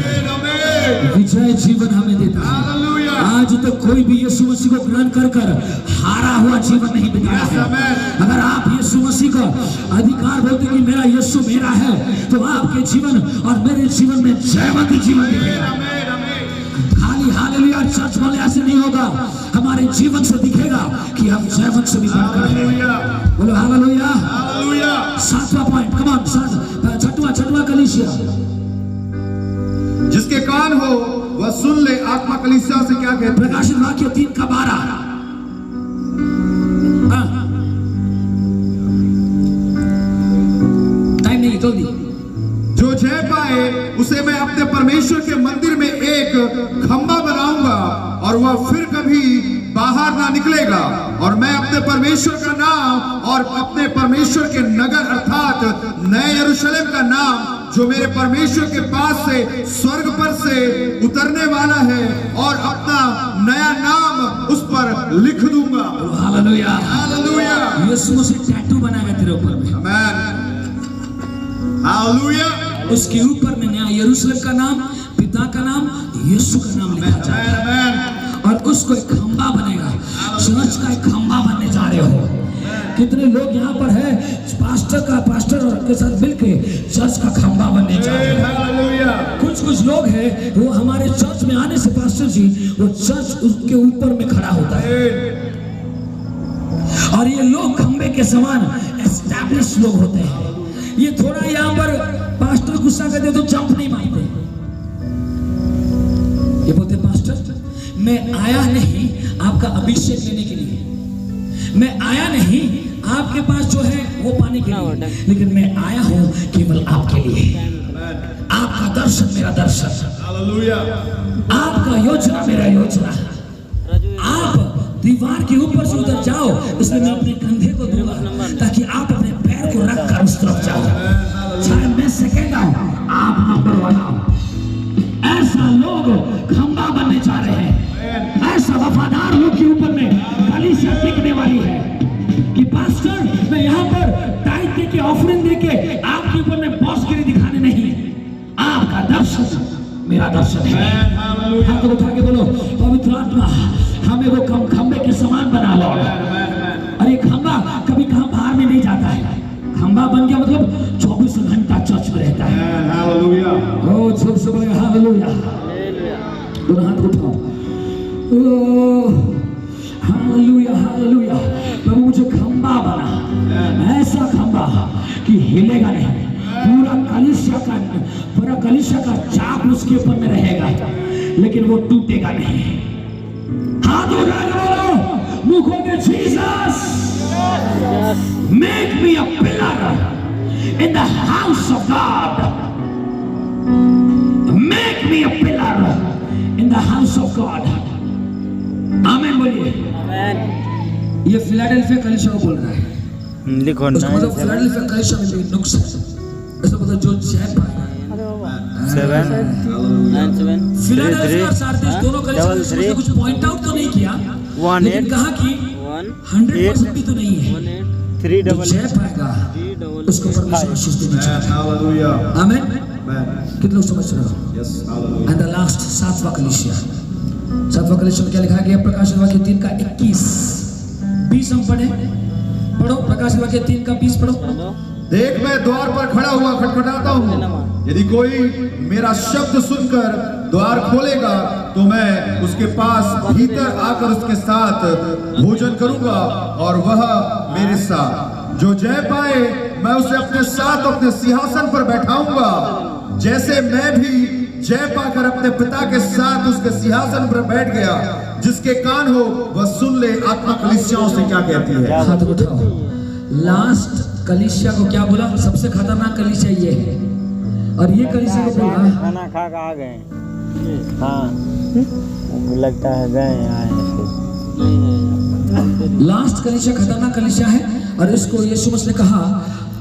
विजय जीवन हमें देता है। आज तक कोई भी यीशु मसीह को ग्रहण कर कर हारा हुआ जीवन नहीं बिताया है। अगर आप यीशु मसीह का अधिकार बोलते कि मेरा यीशु मेरा है, तो आपके जीवन और मेरे जीवन में जयवंत जीवन दिखेगा। खाली हालेलुया चर्च वाले ऐसे नहीं होगा, हमारे जीवन से दिखेगा कि हम जयवंत से भी बढ़कर हैं। बोलो हालेलुया। 7वां पॉइंट, कम ऑन, 6वां कलीसिया। जिसके कान हो वह सुन ले, आत्मा कलीसिया से क्या कहते हैं। प्रकाशित वाक्य 3 का 12। टाइम नहीं, जल्दी। जो जय पाए उसे मैं अपने परमेश्वर के मंदिर में एक खंभा बनाऊंगा, और वह फिर कभी बाहर ना निकलेगा, और मैं अपने परमेश्वर का नाम और अपने परमेश्वर के नगर अर्थात नए यरूशलेम का नाम, जो मेरे परमेश्वर के पास से स्वर्ग पर से उतरने वाला है, और अपना नया नाम उस पर लिख दूंगा। हालेलुया। हालेलुया। यीशु मसीह टैटू बनाएगा तेरे ऊपर में। आमेन। हालेलुया। उसके ऊपर में नया यरूशलेम का नाम, पिता का नाम, यीशु का नाम लिखा जाएगा, और उसको एक खंभा बनेगा। चर्च का एक खंभा बनने जा रहे हो। कितने लोग यहाँ पर है, पास्टर के साथ मिलके चर्च का खंभा बनने जा रहे हैं। कुछ लोग हैं वो हमारे चर्च में आने से पास्टर जी वो चर्च उसके ऊपर में खड़ा होता है, और ये लोग खंभे के समान एस्टैब्लिश लोग होते हैं। ये थोड़ा यहाँ पर पास्टर गुस्सा करते तो जंप नहीं मारते। ये बोलते पास्टर मैं आया नहीं आपका अभिषेक लेने के लिए, मैं आया नहीं आपके पास जो है वो पाने के लिए, लेकिन मैं आया हूँ केवल आपके लिए। आपका दर्शन मेरा दर्शन, आपका योजना मेरा योजना। आप दीवार के ऊपर से उधर जाओ, इसलिए मैं अपने कंधे को दूंगा ताकि आप अपने पैर को रख कर उस तरफ जाओ। चाहे मैं सेकंड आऊं, आप नंबर 1 आओ। ऐसा लोग आने जा रहे हैं। ऐसा वफादार लोग के ऊपर में कलीसिया टिकने वाली है कि पास्टर मैं यहाँ पर टाइट दे के ऑफरिंग दे के आपके ऊपर में बॉसगिरी दिखाने नहीं, आपका दर्शन मेरा दर्शन है। हाथ उठा के बोलो पवित्र आत्मा हमें वो खंबे के समान बना लो। अरे खंबा कभी कहाँ बाहर में नहीं जाता है, खंबा बन गया मतलब 24 घंटा चर्च में रहता है। ओ जोर से बोले हालेलुया। दोनों हाथ उठाओ। ओ हालेलुया हालेलुया। प्रभु मुझे खंबा बना, ऐसा खंबा कि हिलेगा नहीं, पूरा कलीसिया का चाप उसके ऊपर में रहेगा लेकिन वो टूटेगा नहीं। हाथ उठा के बोलो मुंह खोल के Jesus make me a pillar in the house of God, make me a pillar in the house of God. आमीन बोलिए। ये फिलाडेल्फिया कलीसिया को बोल रहा है। लिखो उसका मतलब फिलाडेल्फिया कलीसिया में भी नुक्स है, ऐसा मतलब जो जय पाएगा। 7 9 7 फिलाडेल्फिया और सार्दिस दोनों कलीसिया ने कुछ पॉइंट आउट तो नहीं किया, लेकिन कहा कि 100% भी तो नहीं है। 3 जो जय पाएगा उसको परमेश्वर आशीष देनी चाहिए। आमीन। कितने लोग समझ रहे हो? एंड द लास्ट सातवां कलीसिया में क्या लिखा गया? प्रकाशित वाक्य 3 का 21-20 हम पढ़ो। प्रकाशित वाक्य 3 का 20 पढ़ो। देख मैं द्वार पर खड़ा हुआ खटखटाता हूँ, यदि कोई मेरा शब्द सुनकर द्वार खोलेगा तो मैं उसके पास भीतर आकर उसके साथ भोजन करूंगा और वह मेरे साथ। जो जय पाए मैं उसे अपने साथ अपने सिंहासन पर बैठाऊंगा, जैसे मैं भी जय पाकर अपने पिता के साथ उसके सिंहासन पर बैठ गया। जिसके कान हो वह सुन ले आत्मा कलीसियाओं से क्या कहती है। हाथ उठाओ। लास्ट कलीसिया को क्या बोला? सबसे खतरनाक कलीसिया ये है, और ये कलीसिया को बोला खाना खा के आ गए। हाँ लगता है गए आए। लास्ट कलीसिया खतरनाक कलीसिया है, और इसको यीशु मसीह ने कहा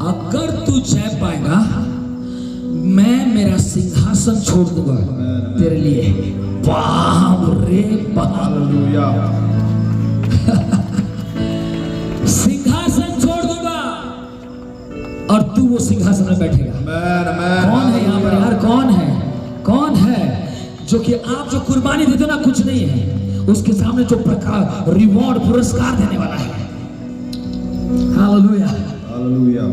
अगर तू जय पाएगा मैं मेरा सिंहासन छोड़ दूंगा तेरे लिए। बाप रे बाप, सिंहासन छोड़ दूंगा और तू वो सिंहासन में बैठेगा। कौन है यहाँ पर यार? कौन है जो कि आप जो कुर्बानी देते ना कुछ नहीं है, उसके सामने जो प्रकार रिवॉर्ड पुरस्कार देने वाला है। Hallelujah hallelujah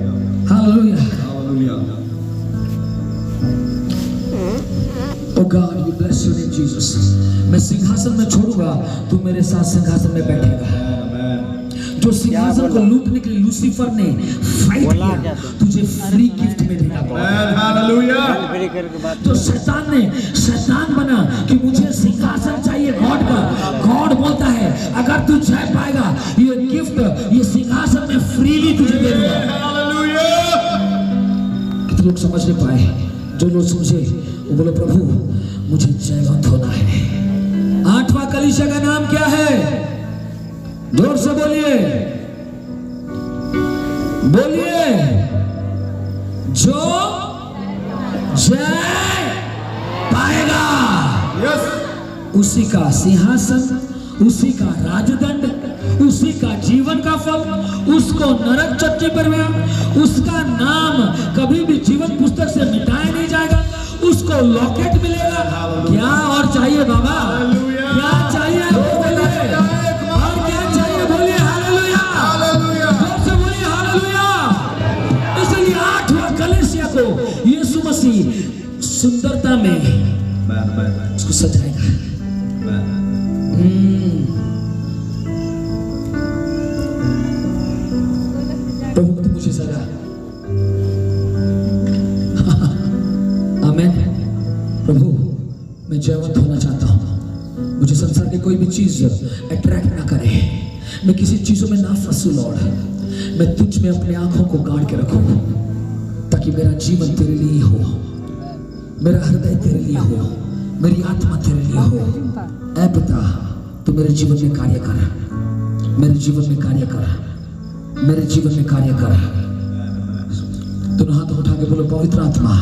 hallelujah. Oh God, we bless your name, Jesus. मैं सिंहासन में छोड़ूंगा, तू मेरे साथ सिंहासन में बैठेगा। जो सिंहासन को लूटने के लिए लूसीफर ने फाइट किया, तुझे फ्री गिफ्ट में देगा। जो शैतान बना कि मुझे सिंहासन चाहिए गॉड का, गॉड बोलता है अगर तू जय पाएगा ये गिफ्ट, ये सिंहासन में फ्रीली तुझे दे दूंगा। कितने लोग समझ नहीं पाए? जो लोग समझे वो बोले प्रभु मुझे जयवंत होना है। 8वां कलीसिया का नाम क्या है? जोर से बोलिए जो जय पाएगा उसी का सिंहासन, उसी का राजदंड, उसी का जीवन का फल, उसको नरक चट्टी पर में उसका नाम कभी भी जीवन पुस्तक से मिटाया नहीं जाएगा, उसको लॉकेट मिलेगा। क्या और चाहिए बाबा? क्या चाहिए? और क्या चाहिए? बोलिए हालेलुया, जोर से बोलिए हालेलुया। इसलिए 8वां कलीसिया को यीशु मसीह सुंदरता में उसको सजाएगा। प्रभु तू मुझे सजा। आमीन। प्रभु मैं जयवंत होना चाहता हूँ, मुझे संसार की कोई भी चीज अट्रैक्ट ना करे, मैं किसी चीजों में ना फंसू लॉर्ड, मैं तुझ में अपने आंखों को गाड़ के रखूं ताकि मेरा जीवन तेरे लिए हो, मेरा हृदय तेरे लिए हो, मेरी आत्मा तेरे लिए हो। ऐ पिता तू मेरे जीवन में कार्य कर, मेरे जीवन में कार्य कर, मेरे जीवन में कार्य कर। दोनों हाथ उठा के बोलो पवित्र आत्मा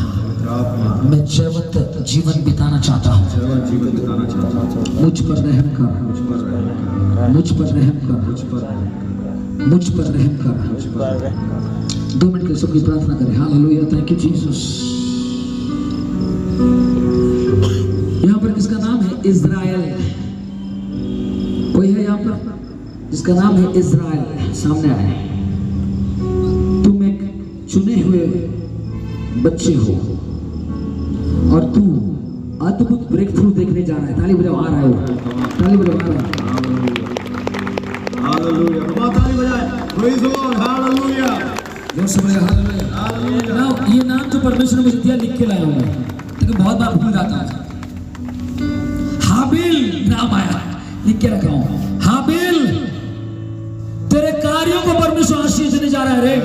मैं जयवंत जीवन बिताना चाहता हूँ। मुझ पर रहम कर, मुझ पर रहम कर, मुझ पर रहम कर। 2 मिनट के सबकी प्रार्थना करें। Hallelujah, thank you Jesus. यहाँ पर किसका नाम है? इज़राइल। कोई है यहाँ पर जिसका नाम है इज़राइल? सामने आए। तुम एक चुने हुए बच्चे हो और तू अद्भुत ब्रेक थ्रू देखने जा रहा है। ताली बजाओ, आ रहा है वो। ताली बजाओ, आ रहा है। हालेलुया, ताली बजाएं। Praise the Lord, hallelujah. जोर से बोलिए हालेलुया। नाउ ये नाम जो परमेश्वर ने मुझे दिया लिख के लाया हूं मैं, लेकिन बहुत बार भूल जाता हूं। हाबिल नाम आया, लिख के रखा हूं। हाबिल, तेरे कार्यों को परमेश्वर आशीष देने जा रहा है रे।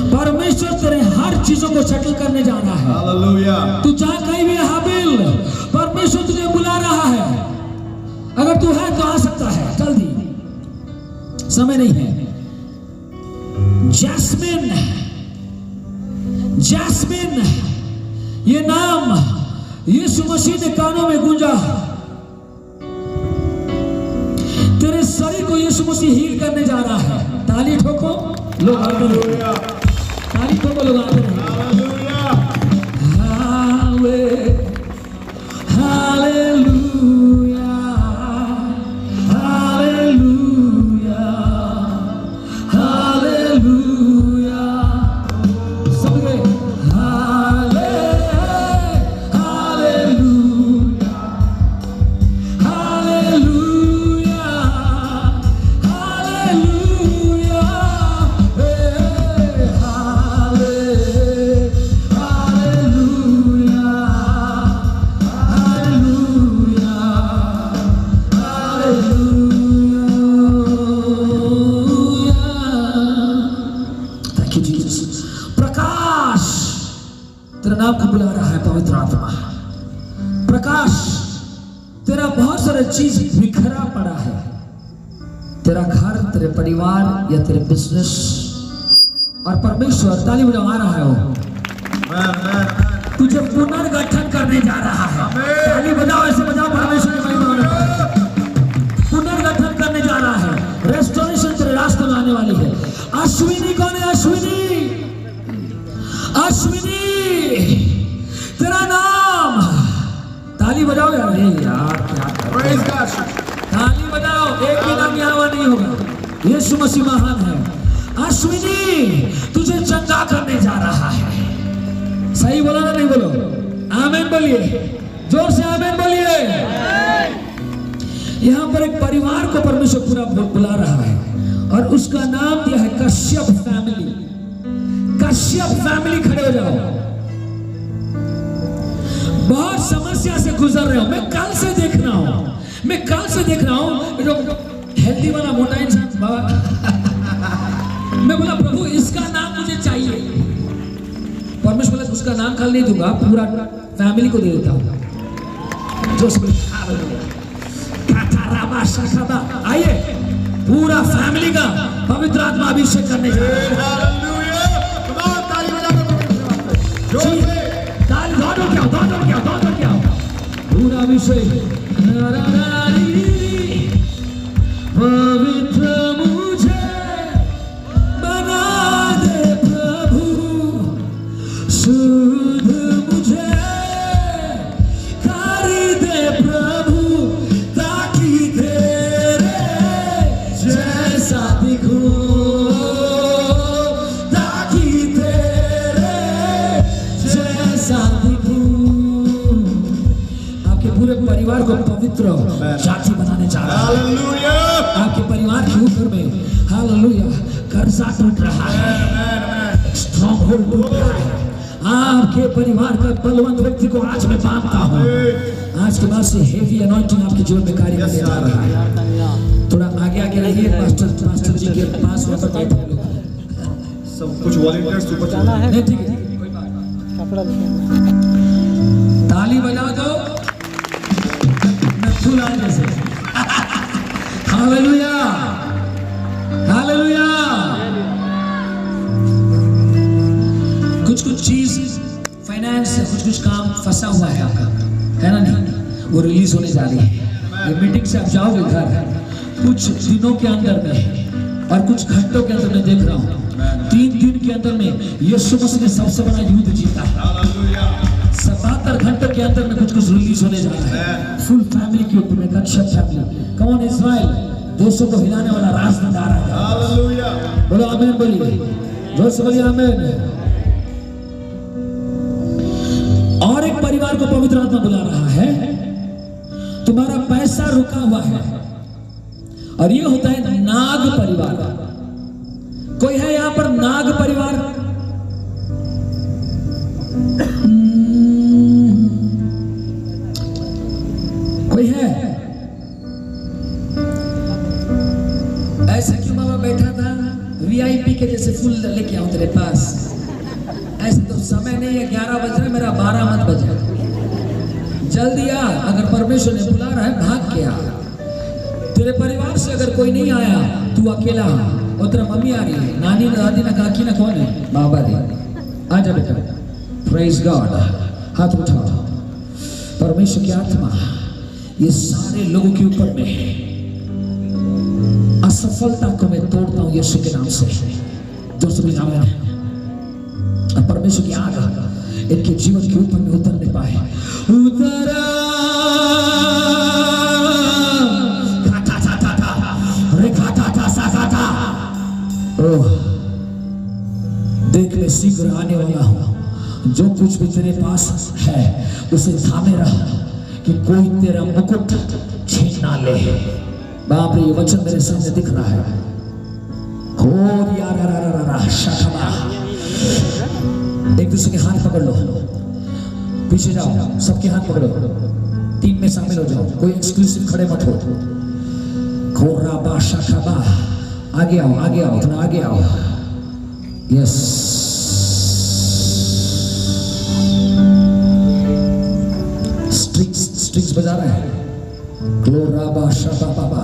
परमेश्वर तेरे हर चीजों को सेटल करने जा रहा है। हालेलुया। तू जहां कहीं भी है हाबिल, परमेश्वर तुझे बुला रहा है। अगर तू है तो आ सकता है, जल्दी, समय नहीं है। जैस्मिन, जैस्मिन, ये नाम यीशु मसीह ने कानों में गूंजा। तेरे शरीर को यीशु मसीह हील करने जा रहा है। ताली ठोको लोग, हालेलुया। ताली ठोको लोग, हालेलुया, हालेलुया, हालेलुया, हालेलुया। सब गए हालेलुया, हालेलुया, हालेलुया, हालेलुया, प्रकाश तेरा नाम को बुला रहा है। पवित्र आत्मा प्रकाश, तेरा बहुत सारे चीज बिखरा पड़ा है। तेरा घर, तेरे परिवार या तेरे बिजनेस, और परमेश्वर, ताली बजाओ, आ रहा है वो तुझे पुनर्गठन करने जा रहा है। ताली बजाओ, ऐसे बजाओ, परमेश्वर की महिमा होने पाए। पुनर्गठन करने जा रहा है। रेस्टोरेशन तेरे रास्ते में आने वाली है। अश्विनी कौन है? अश्विनी, अश्विनी तेरा नाम। ताली बजाओ यार, यार क्या प्रेज़ गॉड। ताली बजाओ, एक भी नाम यहाँ हुआ नहीं होगा। यीशु मसीह महान है। अश्विनी तुझे चंगा करने जा रहा है। सही बोला ना? नहीं बोलो? आमीन बोलिए, जोर से आमीन बोलिए। यहाँ पर एक परिवार को परमेश्वर पूरा बुला रहा है और उसका नाम दिया है कश्यप फैमिली। कश्यप फैमिली, खड़े हो जाओ। बहुत समस्या से गुजर रहे हो। मैं कल से देख रहा हूं, मैं कल से देख रहा हूं जो हेल्दी वाला मोटा इंसान बाबा। मैं बोला प्रभु इसका नाम मुझे चाहिए। परमेश्वर बोला उसका नाम कल नहीं दूंगा, पूरा फैमिली को दे देता हूं। जो आइए, पूरा फैमिली का पवित्र आत्मा अभिषेक करने जा रहा है। पूरा अभिषेक, पवित्र मुझे बना दे प्रभु, शुद्ध मुझे कर दे प्रभु, ताकि तेरे जैसा दिखूं, ताकि तेरे जैसा दिखूं। आपके पूरे परिवार को पवित्र जाति बनाने जा रहा है। आपके परिवार के ऊपर में हालेलुया कर्जा टूट रहा है, स्ट्रॉन्ग होल्ड टूट रहा है। आपके परिवार का बलवंत व्यक्ति को आज मैं बांधता हूँ। आज के बाद से हेवी अनॉइंटिंग आपके जीवन में कार्य करने जा रहा है। थोड़ा आगे आगे रहिए, मास्टर जी के पास वहाँ पर बैठे लोग। सब कुछ वॉलंटियर्स ऊपर जाना है। नहीं, ठीक है, कोई बात नहीं। कपड़ा लेके ताली बजा दो, मैं फूल आने से। Hallelujah, hallelujah. कुछ चीज कुछ काम फंसा हुआ है आपका, है ना नहीं, वो रिलीज होने जा रही है। ये मीटिंग से आप जाओगे घर, कुछ दिनों के अंदर में और कुछ घंटों के अंदर में देख रहा हूँ, 3 दिन के अंदर में यीशु मसीह ने सबसे बड़ा युद्ध जीता है। 77 घंटों के अंदर में कुछ रिलीज होने जा रहा है फुल फैमिली के ऊपर में, कच्छप फैमिली। कौन इस्राएल देशों को हिलाने वाला राजदंडार है। बोलो आमीन, बोलिए जोर से बोलिए आमीन। और एक परिवार को पवित्र आत्मा बुला रहा है, तुम्हारा पैसा रुका हुआ है, और ये होता है नाग परिवार। कोई है यहां पर नाग परिवार? कोई है? ऐसे क्यों बाबा बैठा था वीआईपी के जैसे फूल लेके आऊं तेरे पास? ऐसे तो समय नहीं है, 11 बज रहे, मेरा 12 मत बजा, जल्दी आ। अगर परमेश्वर ने बुला रहा है भाग के आ। तेरे परिवार से अगर कोई नहीं आया, तू अकेला, और तेरा मम्मी आ रही है, नानी ना दादी ना काकी ना कौन है, बाबा रे, आजा बेटा। प्रेज गॉड, हाथ उठाओ। परमेश्वर की आत्मा ये सारे लोगों के ऊपर में असफलता को मैं तोड़ता हूं यीशु के नाम से। जो सभी नाम है, और परमेश्वर की आग इनके जीवन के ऊपर में उतरने पाए। उतरा देख मैं शीघ्र आने वाला हूं, जो कुछ भी तेरे पास है उसे थामे रहा, कि कोई तेरा मुकुट छीन ना ले। बाप रे, ये वचन मेरे सामने दिख रहा है। हो एक दूसरे के हाथ पकड़ लो, पीछे जाओ, सबके हाथ पकड़ो, टीम में शामिल हो जाओ, कोई एक्सक्लूसिव खड़े मत हो। खोरा बाशा खबा, आगे आओ, आगे आओ, थोड़ा आगे आओ। यस, स्ट्रिंग्स बजा रहे हैं। क्लोरा बाशा बाबा।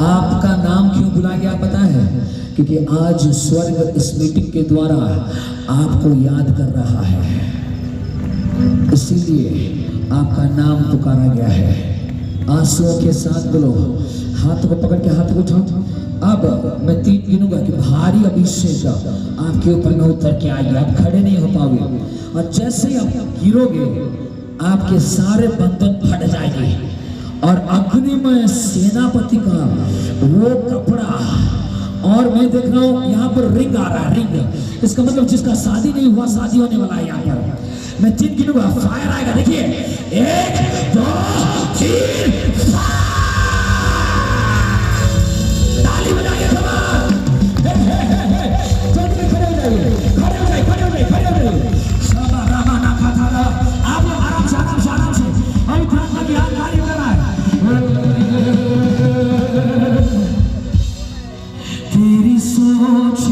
आपका नाम क्यों बुलाया गया पता है? क्योंकि आज स्वर्ग इस मीटिंग के द्वारा आपको याद कर रहा है, इसीलिए आपका नाम पुकारा गया है। आंसुओं के साथ बोलो, हाथ को पकड़ के हाथ उठाओ। अब मैं 3 गिनूंगा कि भारी अभिषेक आपके ऊपर में उतर के आएगी, आप खड़े नहीं हो पाओगे, और जैसे ही आप गिरोगे आपके सारे बंधन फट जाएंगे, और अग्निमय सेनापति का वो कपड़ा, और मैं देख रहा हूं यहाँ पर रिंग आ रहा है, रिंग, इसका मतलब जिसका शादी नहीं हुआ शादी होने वाला है। यहाँ पर मैं 3 गिनूंगा, फायर आएगा, देखिए 1 2 3 ताली बजाइए, जल्दी खड़े हो जाइए, खड़े हो जाइए, खड़े हो जाइए, खड़े हो जाइए। शाबा रामा ना खाता, आप लोग आराम से, आराम से, आराम से, अभी ध्यान लगी, हाथ खाली कर रहा है। तेरी सोच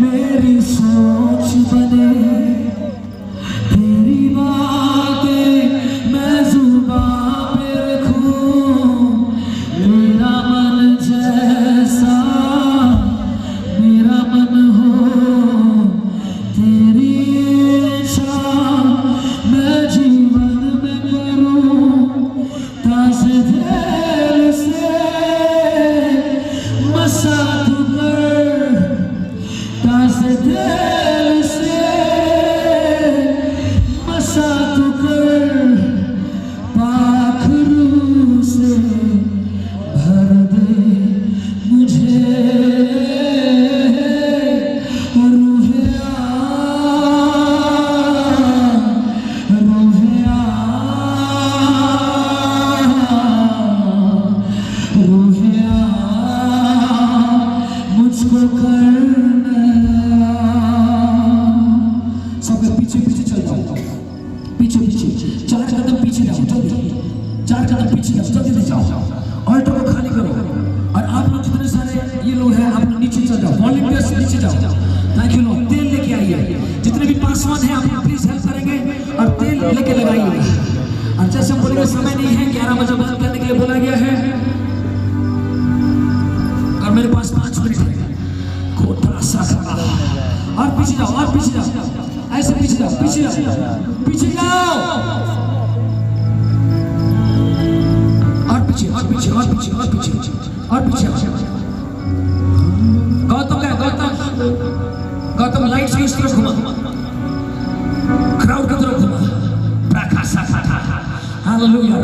मेरी सोच बने, तेरी बातें मैं जुबान पे रखूं, मेरा मन जैसा मेरा मन हो, तेरी इच्छा मैं जीवन में करूं, ताज़े दिल से मसा तू कर, ताज़े दिल से मसा तू कर, पाक रूह से भर दे मुझे, रूहे आ, रूहे आ, रूहे आ, मुझको करना। सबके पीछे पीछे चल जाओ, पीछे पीछे 4 कदम पीछे जाओ, जल्दी 4 कदम पीछे जाओ, जल्दी जाओ, ऑल्टो को खाली करो। और आप लोग जितने सारे ये लोग हैं, आप लोग नीचे चल जाओ, वॉलंटियर्स नीचे जाओ। Thank you Lord. तेल लेके आइए, जितने भी पासवान हैं आप प्लीज हेल्प करेंगे, और तेल लेके लगाइए। और जैसे हम बोलेंगे समय नहीं है, 11 बजे बंद करने के लिए बोला गया है, और मेरे पास 5 मिनट है। कोटा सा और पीछे जाओ, और पीछे जाओ, ऐसे पीछे जाओ, पीछे जाओ, पीछे जाओ, और पीछे, और पीछे, और पीछे, और पीछे, और पीछे। गौतम का, गौतम लाइट से इस तरफ घुमा, क्राउड की तरफ घुमा, प्रकाशा हालेलुया,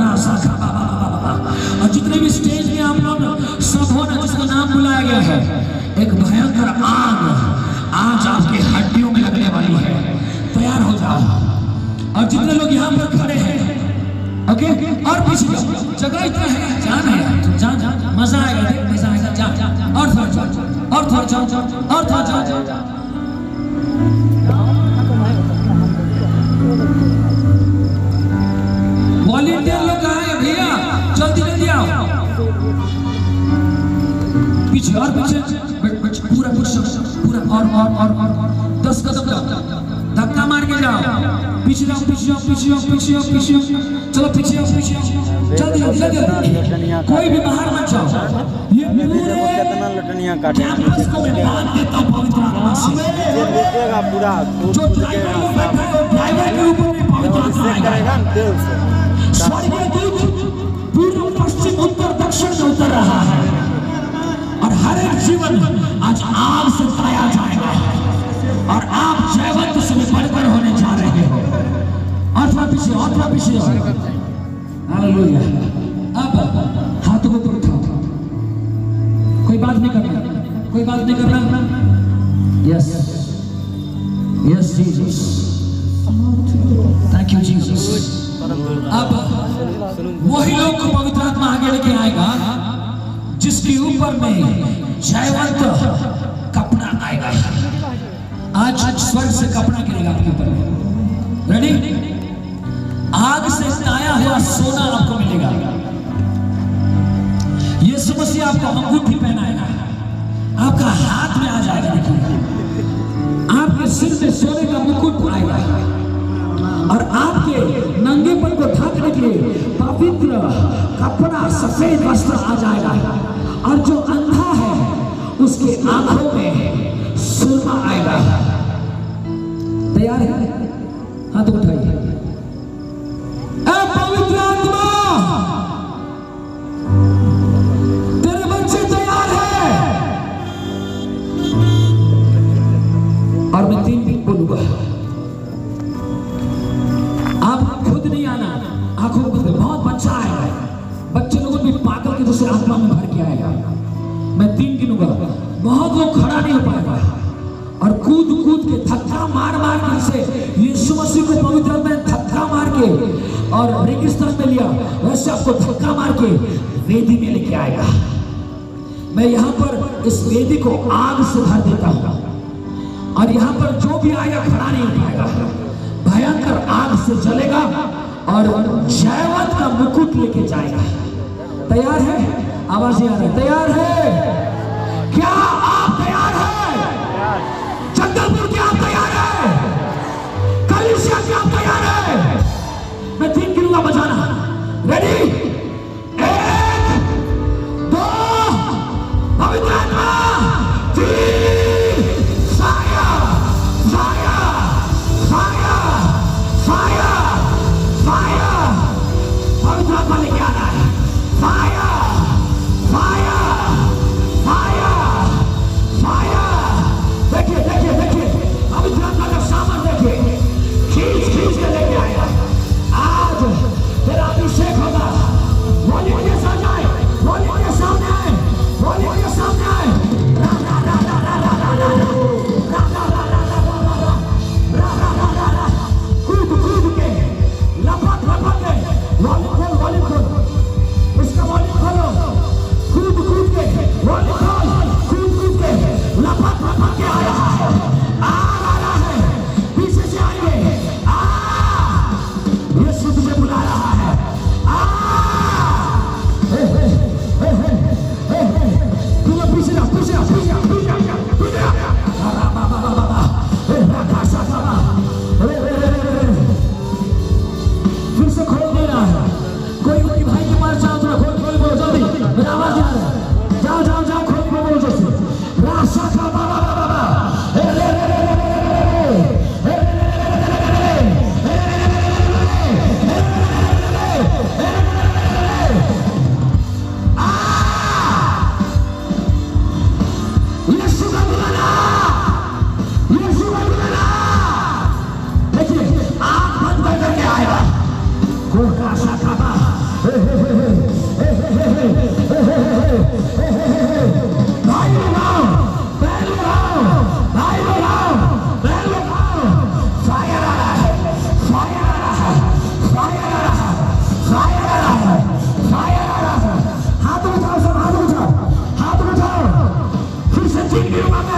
और जितने भी स्टेज में आप लोग सब हो ना, जिसका नाम बुलाया गया है, एक भयंकर आग आज आपके हड्डियों में लगने वाली है। तैयार हो जाओ। और जितने लोग यहाँ पर खड़े हैं, ओके, और पीछे जाओ, जगह इतना है, जान है, जान, मजा आएगा, देख, मजा आएगा, जा, और थोड़ा जाओ, और थोड़ा जाओ, और थोड़ा जाओ। वॉलंटियर लोग कहाँ हैं भैया, जल्दी जल्दी आओ। पीछे और पीछे, पूरा पूरा, और 10 कदम जाओ, धक्का मार के जाओ, पीछे जाओ, पीछे जाओ, पीछे जाओ, पीछे जाओ, पीछे जाओ, चलो पीछे आओ, पीछे आओ, जल्दी जल्दी, कोई भी बाहर मत जाओ। ये पूरे कितना लटनियां काटे, कैंपस को मैं बांध देता हूँ पवित्र आत्मा से। देखेगा पूरा जो ड्राइवर के ऊपर भी पवित्र आत्मा करेगा दिल से। स्वर्गीय दूत पूर्व पश्चिम उत्तर दक्षिण में उतर रहा है, और हर एक जीवन आज आग से ताया जाएगा, और आप जयवंत से बढ़कर होने जा रहे हो। और थोड़ा पीछे, और थोड़ा पीछे, हालेलुया। अब हाथों को ऊपर उठाओ, कोई बात नहीं करना, कोई बात नहीं करना। Yes yes Jesus, thank you Jesus. अब वही लोग को पवित्र आत्मा आगे लेके आएगा जिसके ऊपर में जयवंत कपड़ा आएगा। आज स्वर्ग से कपड़ा गिरेगा आपके ऊपर में, रेडी? आग से ताया हुआ सोना आपको मिलेगा। यीशु मसीह आपको अंगूठी पहनाएगा, आपका हाथ में आ जाएगा, आपके सिर में सोने का मुकुट आएगा, और आपके नंगेपन को ढकने के लिए पवित्र कपड़ा, सफेद वस्त्र आ जाएगा, और जो अंधा है उसके आंखों में सुरमा आएगा। तैयार है? हाथ उठाइए। पवित्र आत्मा, तेरे बच्चे तैयार है। और मैं 3 दिन बोलूंगा, आप खुद नहीं आना, आंखों को बहुत बच्चा आएगा, बच्चे लोगों भी पागल के जैसे आत्मा में भर के आएगा। मैं 3 गिनूंगा, बहुत लोग खड़ा नहीं हो पाएगा, और कूद कूद के धक्का मार मार के, जैसे यीशु मसीह को पवित्र आत्मा ने धक्का मार के और रेगिस्तान में लिया, वैसे आपको धक्का मार के वेदी में लेके आएगा। मैं यहाँ पर इस वेदी को आग से भर देता हूँ, और यहाँ पर जो भी आएगा खड़ा नहीं हो पाएगा, भयंकर आग से जलेगा, और जयवंत का मुकुट लेके जाएगा। तैयार है? आवाज नहीं आ रही, तैयार है? क्या आप तैयार हैं? जगदलपुर क्या आप तैयार है? कलीसिया क्या आप तैयार है? मैं 3 गिनूंगा, बजाना, रेडी? 1 2 पवित्र आत्मा, 3 fire fire fire fire fire, पवित्र आत्मा लेके आ रहा है। फायर फायर फायर फायर, देखिए देखिए देखिए, पवित्र आत्मा का सामर्थ देखिए, खींच खींच के लेके आएगा। आज तेरा अभिषेक होगा। वॉलंटियर्स आ जाए, वॉलंटियर्स सामने आए, वॉलंटियर्स सामने आए। रा रा रा रा रा रा रा रा रा रा रा रा रा रा रा रा, कूद कूद के, लपक लपक के, वॉल्यूम खोलो, इसका वॉल्यूम खोलो, कूद कूद के, वॉल्यूम खोल, कूद कूद के, लपक लपक के आ रहा है, आ रहा है, पीछे से आएंगे, यीशु तुझे बुला रहा है, तुम पीछे जाओ, पीछे जाओ, पीछे जाओ, पीछे जाओ, पीछे जाओ, फिर से खोल दे रहा है। कोई कोई भाई के पास जाओ, थोड़ा खोल खोल बोलो जल्दी, मेरा आवाज आ रहा है, जाओ जाओ जाओ, खोल बोलो जैसे, राशा का बाबा बाबा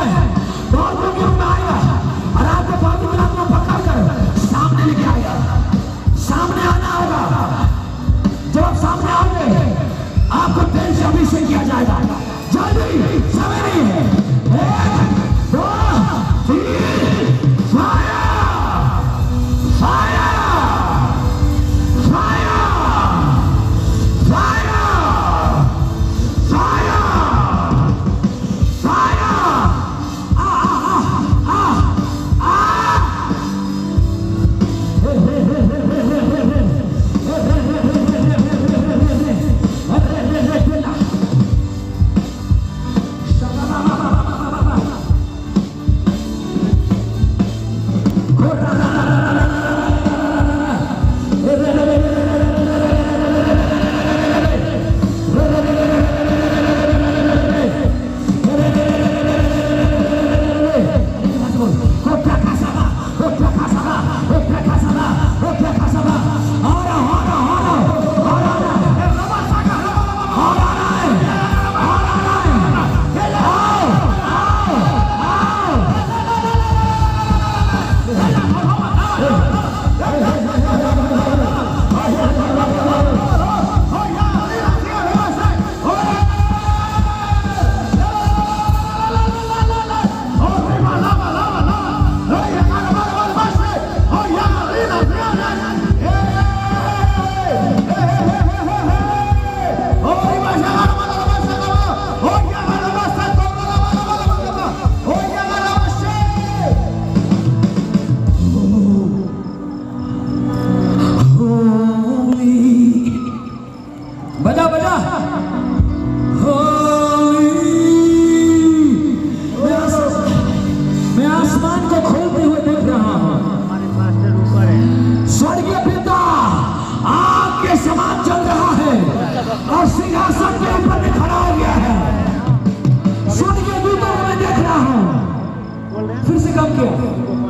है बहुत लोग में आएगा और आपको पवित्र आत्मा पकड़ कर सामने लेके आएगा। सामने आना होगा। जब आप सामने आओगे आपको तेल से अभिषेक किया जाएगा। जल्दी समय नहीं है। 1 2 3 फायर फायर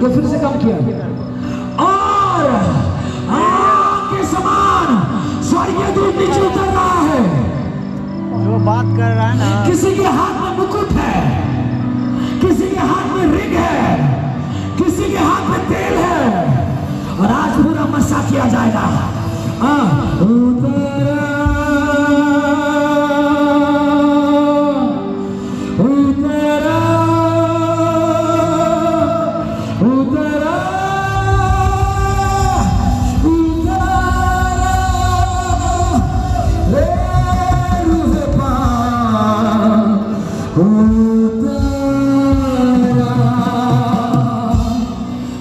फिर से कम किया और आग के समान स्वर्गीय दूत नीचे उतर रहा है। जो बात कर रहा है ना, किसी के हाथ में मुकुट है, किसी के हाथ में रिंग है, किसी के हाथ में तेल है और आज पूरा मसा किया जाएगा।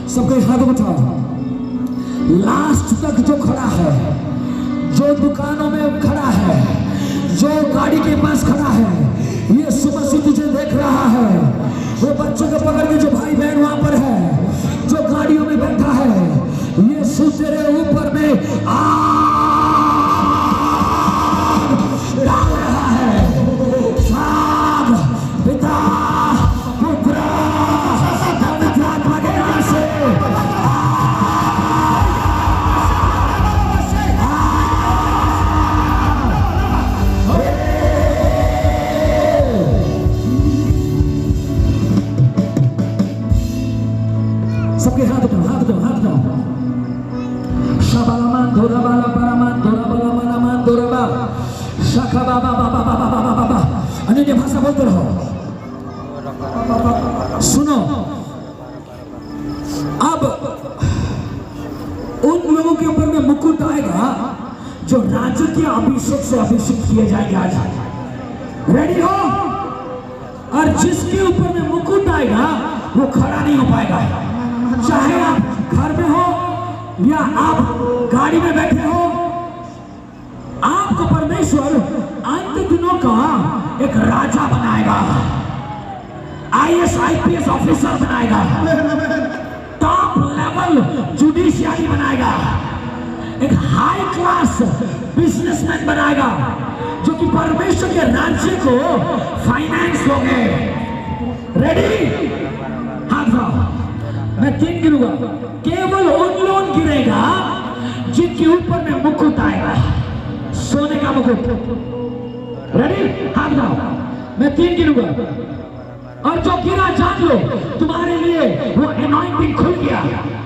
सबके हाथ उठाओ। लास्ट तक जो खड़ा है, जो दुकानों में खड़ा है, जो गाड़ी के पास खड़ा है, ये सुबह से तुझे देख रहा है। वो बच्चों को पकड़ के जो भाई बहन वहां पर है, जो गाड़ियों में बैठा है, ये सु तेरे ऊपर में आग डाल रहा है। साग पिता पुत्र पवित्र आत्मा के नाम से सबके हाथ दो, हाथ दो, हाथ दो। शबालामान धोराबाला परामान धोराबाला मनामान धोराबा शाखा बाबा बाबा बाबा बाबा बाबा अन्य भाषा बोलते रहो। सुनो, अब उन लोगों के ऊपर में मुकुट आएगा जो राजकीय अभिषेक से अभिषेक किए जाएंगे। आज रेडी हो? और जिसके ऊपर में मुकुट आएगा वो खड़ा नहीं हो पाएगा। चाहे आप घर में हो या आप गाड़ी में बैठे हो, आपको परमेश्वर अंत दिनों का एक राजा बनाएगा, IAS IPS ऑफिसर बनाएगा, टॉप लेवल जुडिशियरी बनाएगा, एक हाई क्लास बिजनेसमैन बनाएगा जो कि परमेश्वर के राज्य को फाइनेंस होंगे। रेडी? हाथ उठाओ। मैं 3 गिनूंगा, केवल उन लोग गिरेगा जिनके ऊपर में मुकुट आएगा, सोने का मुकुट। रेडी? हाथ उठाओ। मैं 3 गिनूंगा। और जो गिरा जान लो तुम्हारे लिए वो एनॉइंटिंग खुल गया,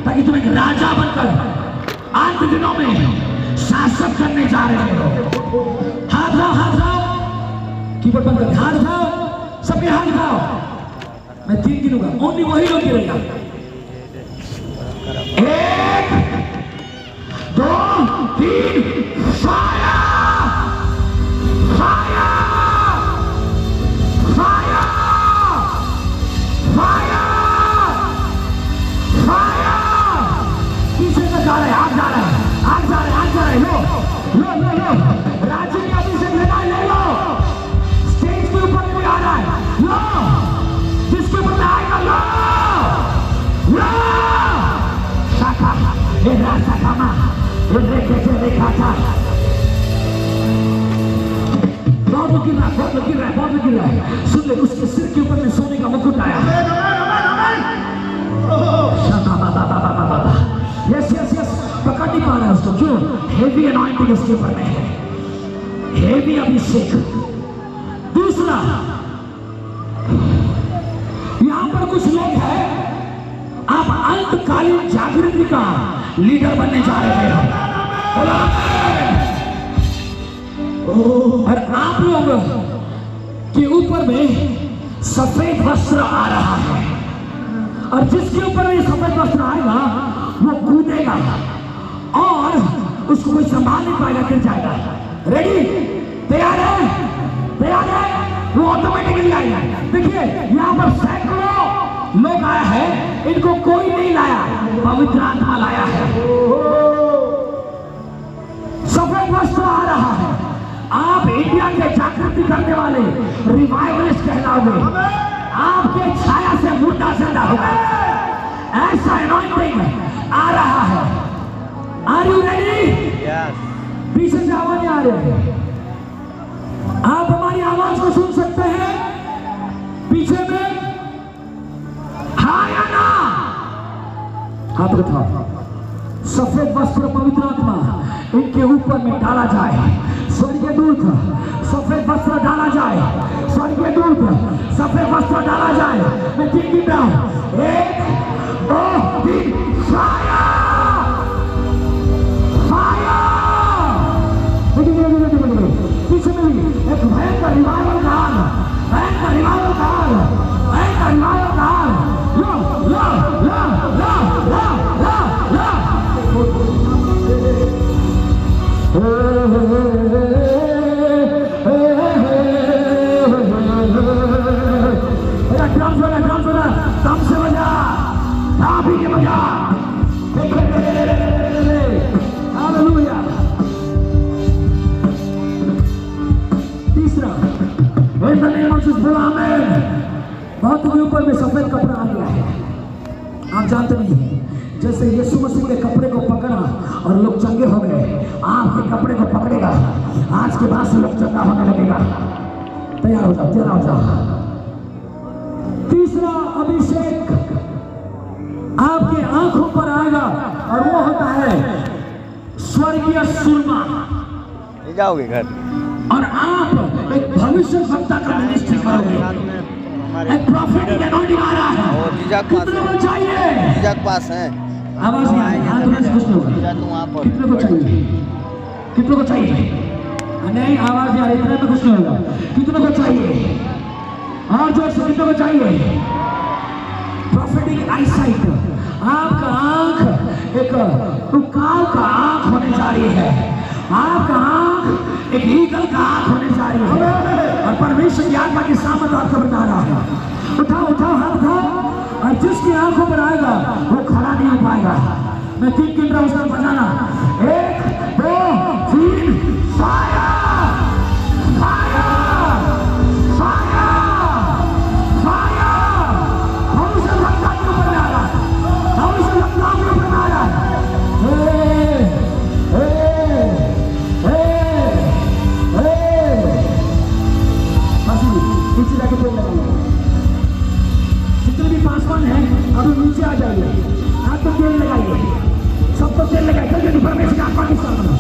ताकि तुम एक राजा बनकर अंत दिनों में शासन करने जा रहे हो। हाथ उठाओ, कीबोर्ड बंद कर, हाथ उठाओ, सबके हाथ उठाओ। मैं 3 गिनूंगा, ओनली वही लोग गिरेगा। 1 2 3 fire fire fire fire fire. पीछे से जा रहे हैं, आग जा रहा है, आग जा रहे हैं, आग जा रहे हैं। लो राज्य के अभिषेक लेना है, ले लो। स्टेज के ऊपर भी आ रहा है, लो। जिसके ऊपर में आएगा, लो शाखा ये रास्ता कामा ये देखे से देखा था। बहुत गिर रहा है। सुन ले, उसके सिर के ऊपर में सोने का मुकुट आया। यस पकड़ नहीं पा रहा है उसको, क्यों? हेवी अनॉइंटिंग उसके ऊपर में है, हेवी अभिषेक। दूसरा, यहां पर कुछ लोग हैं, आप अंतकालीन जागृति का लीडर बनने जा रहे हैं। और आप लोग के ऊपर में सफेद वस्त्र आ रहा है, और जिसके ऊपर में सफेद वस्त्र आएगा वो कूदेगा और उसको कोई संभाल नहीं पाएगा, गिर जाएगा। रेडी? तैयार है? वो ऑटोमेटिकली आएगा। देखिए यहाँ पर सैकड़ों लोग आया है, इनको कोई नहीं लाया, पवित्र आत्मा लाया है। सफेद वस्त्र आ रहा है। आप इंडिया के जागृति करने वाले रिवाइवलिस्ट कहलाओगे। आपके छाया से मुर्दा जिंदा होगा। ऐसा एनॉइंटिंग आ रहा है। Are you ready? पीछे से आवाज आ रही है, आप हमारी आवाज को सुन सकते हैं पीछे में? हाँ या ना? हाथ उठाओ। सफेद वस्त्र पवित्र आत्मा इनके ऊपर में डाला जाए। स्वर्गीय दूत सफेद वस्त्र डाला जाए, स्वर्गीय दूत सफेद वस्त्र डाला जाए। मैं 3 गिन रहा हूं, 1 2 3 फायर फायर। पीछे में एक भयंकर रिवाइवल काल, भयंकर रिवाइवल काल, भयंकर रिवाइवल काल। लो लो लो लो लो लो लो। ड्रम्स बजा, दम से बजा, ताबी के बजा। हालेलुया। तीसरा, in the name of Jesus बोला आमीन। बहुत के ऊपर में सफेद कपड़ा आ गया है, आप जानते नहीं हैं। जैसे यीशु मसीह के कपड़े को पकड़ा और लोग चंगे हो गए, आपके कपड़े को पकड़ेगा, आज के बाद से लोग चंगा होने लगेगा। तैयार हो जाओ। तीसरा अभिषेक आपके आंखों पर आएगा, और वो होता है स्वर्गीय सुरमा। जाओगे घर, और आप एक भविष्य वक्ता का मिनिस्ट्री करोगे। एक प्रॉफिटिक एनॉइंटिंग आ रहा है। कितने को चाहिए? जीजा के पास है। आवाज नहीं आई, हाथ में से कुछ नहीं होगा। कितने को चाहिए? कितने को चाहिए? नहीं, आवाज नहीं आ रही, इतने में कुछ नहीं होगा। कितने को चाहिए? और जोर से कितने को चाहिए? प्रॉफिटिक आईसाइट, आपका आंख एक उकाल का आंख होने जा रही है। आपका आंख एक ईगल का आंख होने जा रही है, और परमेश्वर की आत्मा की सामर्थ आपको बता रहा है। उठाओ हाथ उठाओ, और जिसकी आंखों पर आएगा वो खड़ा नहीं हो पाएगा। मैं 3 गिन रहा हूं, उसका बजाना। 1 2 3 फायर फायर फायर फायर। भविष्य वक्ता के ऊपर आ रहा है, भविष्य वक्ता के ऊपर आ रहा है। नीचे जाके तेल लगाइए, जितने भी पासवान है अभी नीचे आ जाइए। आप तो तेल लगाइए, सबको तेल लगाइए, परमेश्वर की आत्मा के सामने।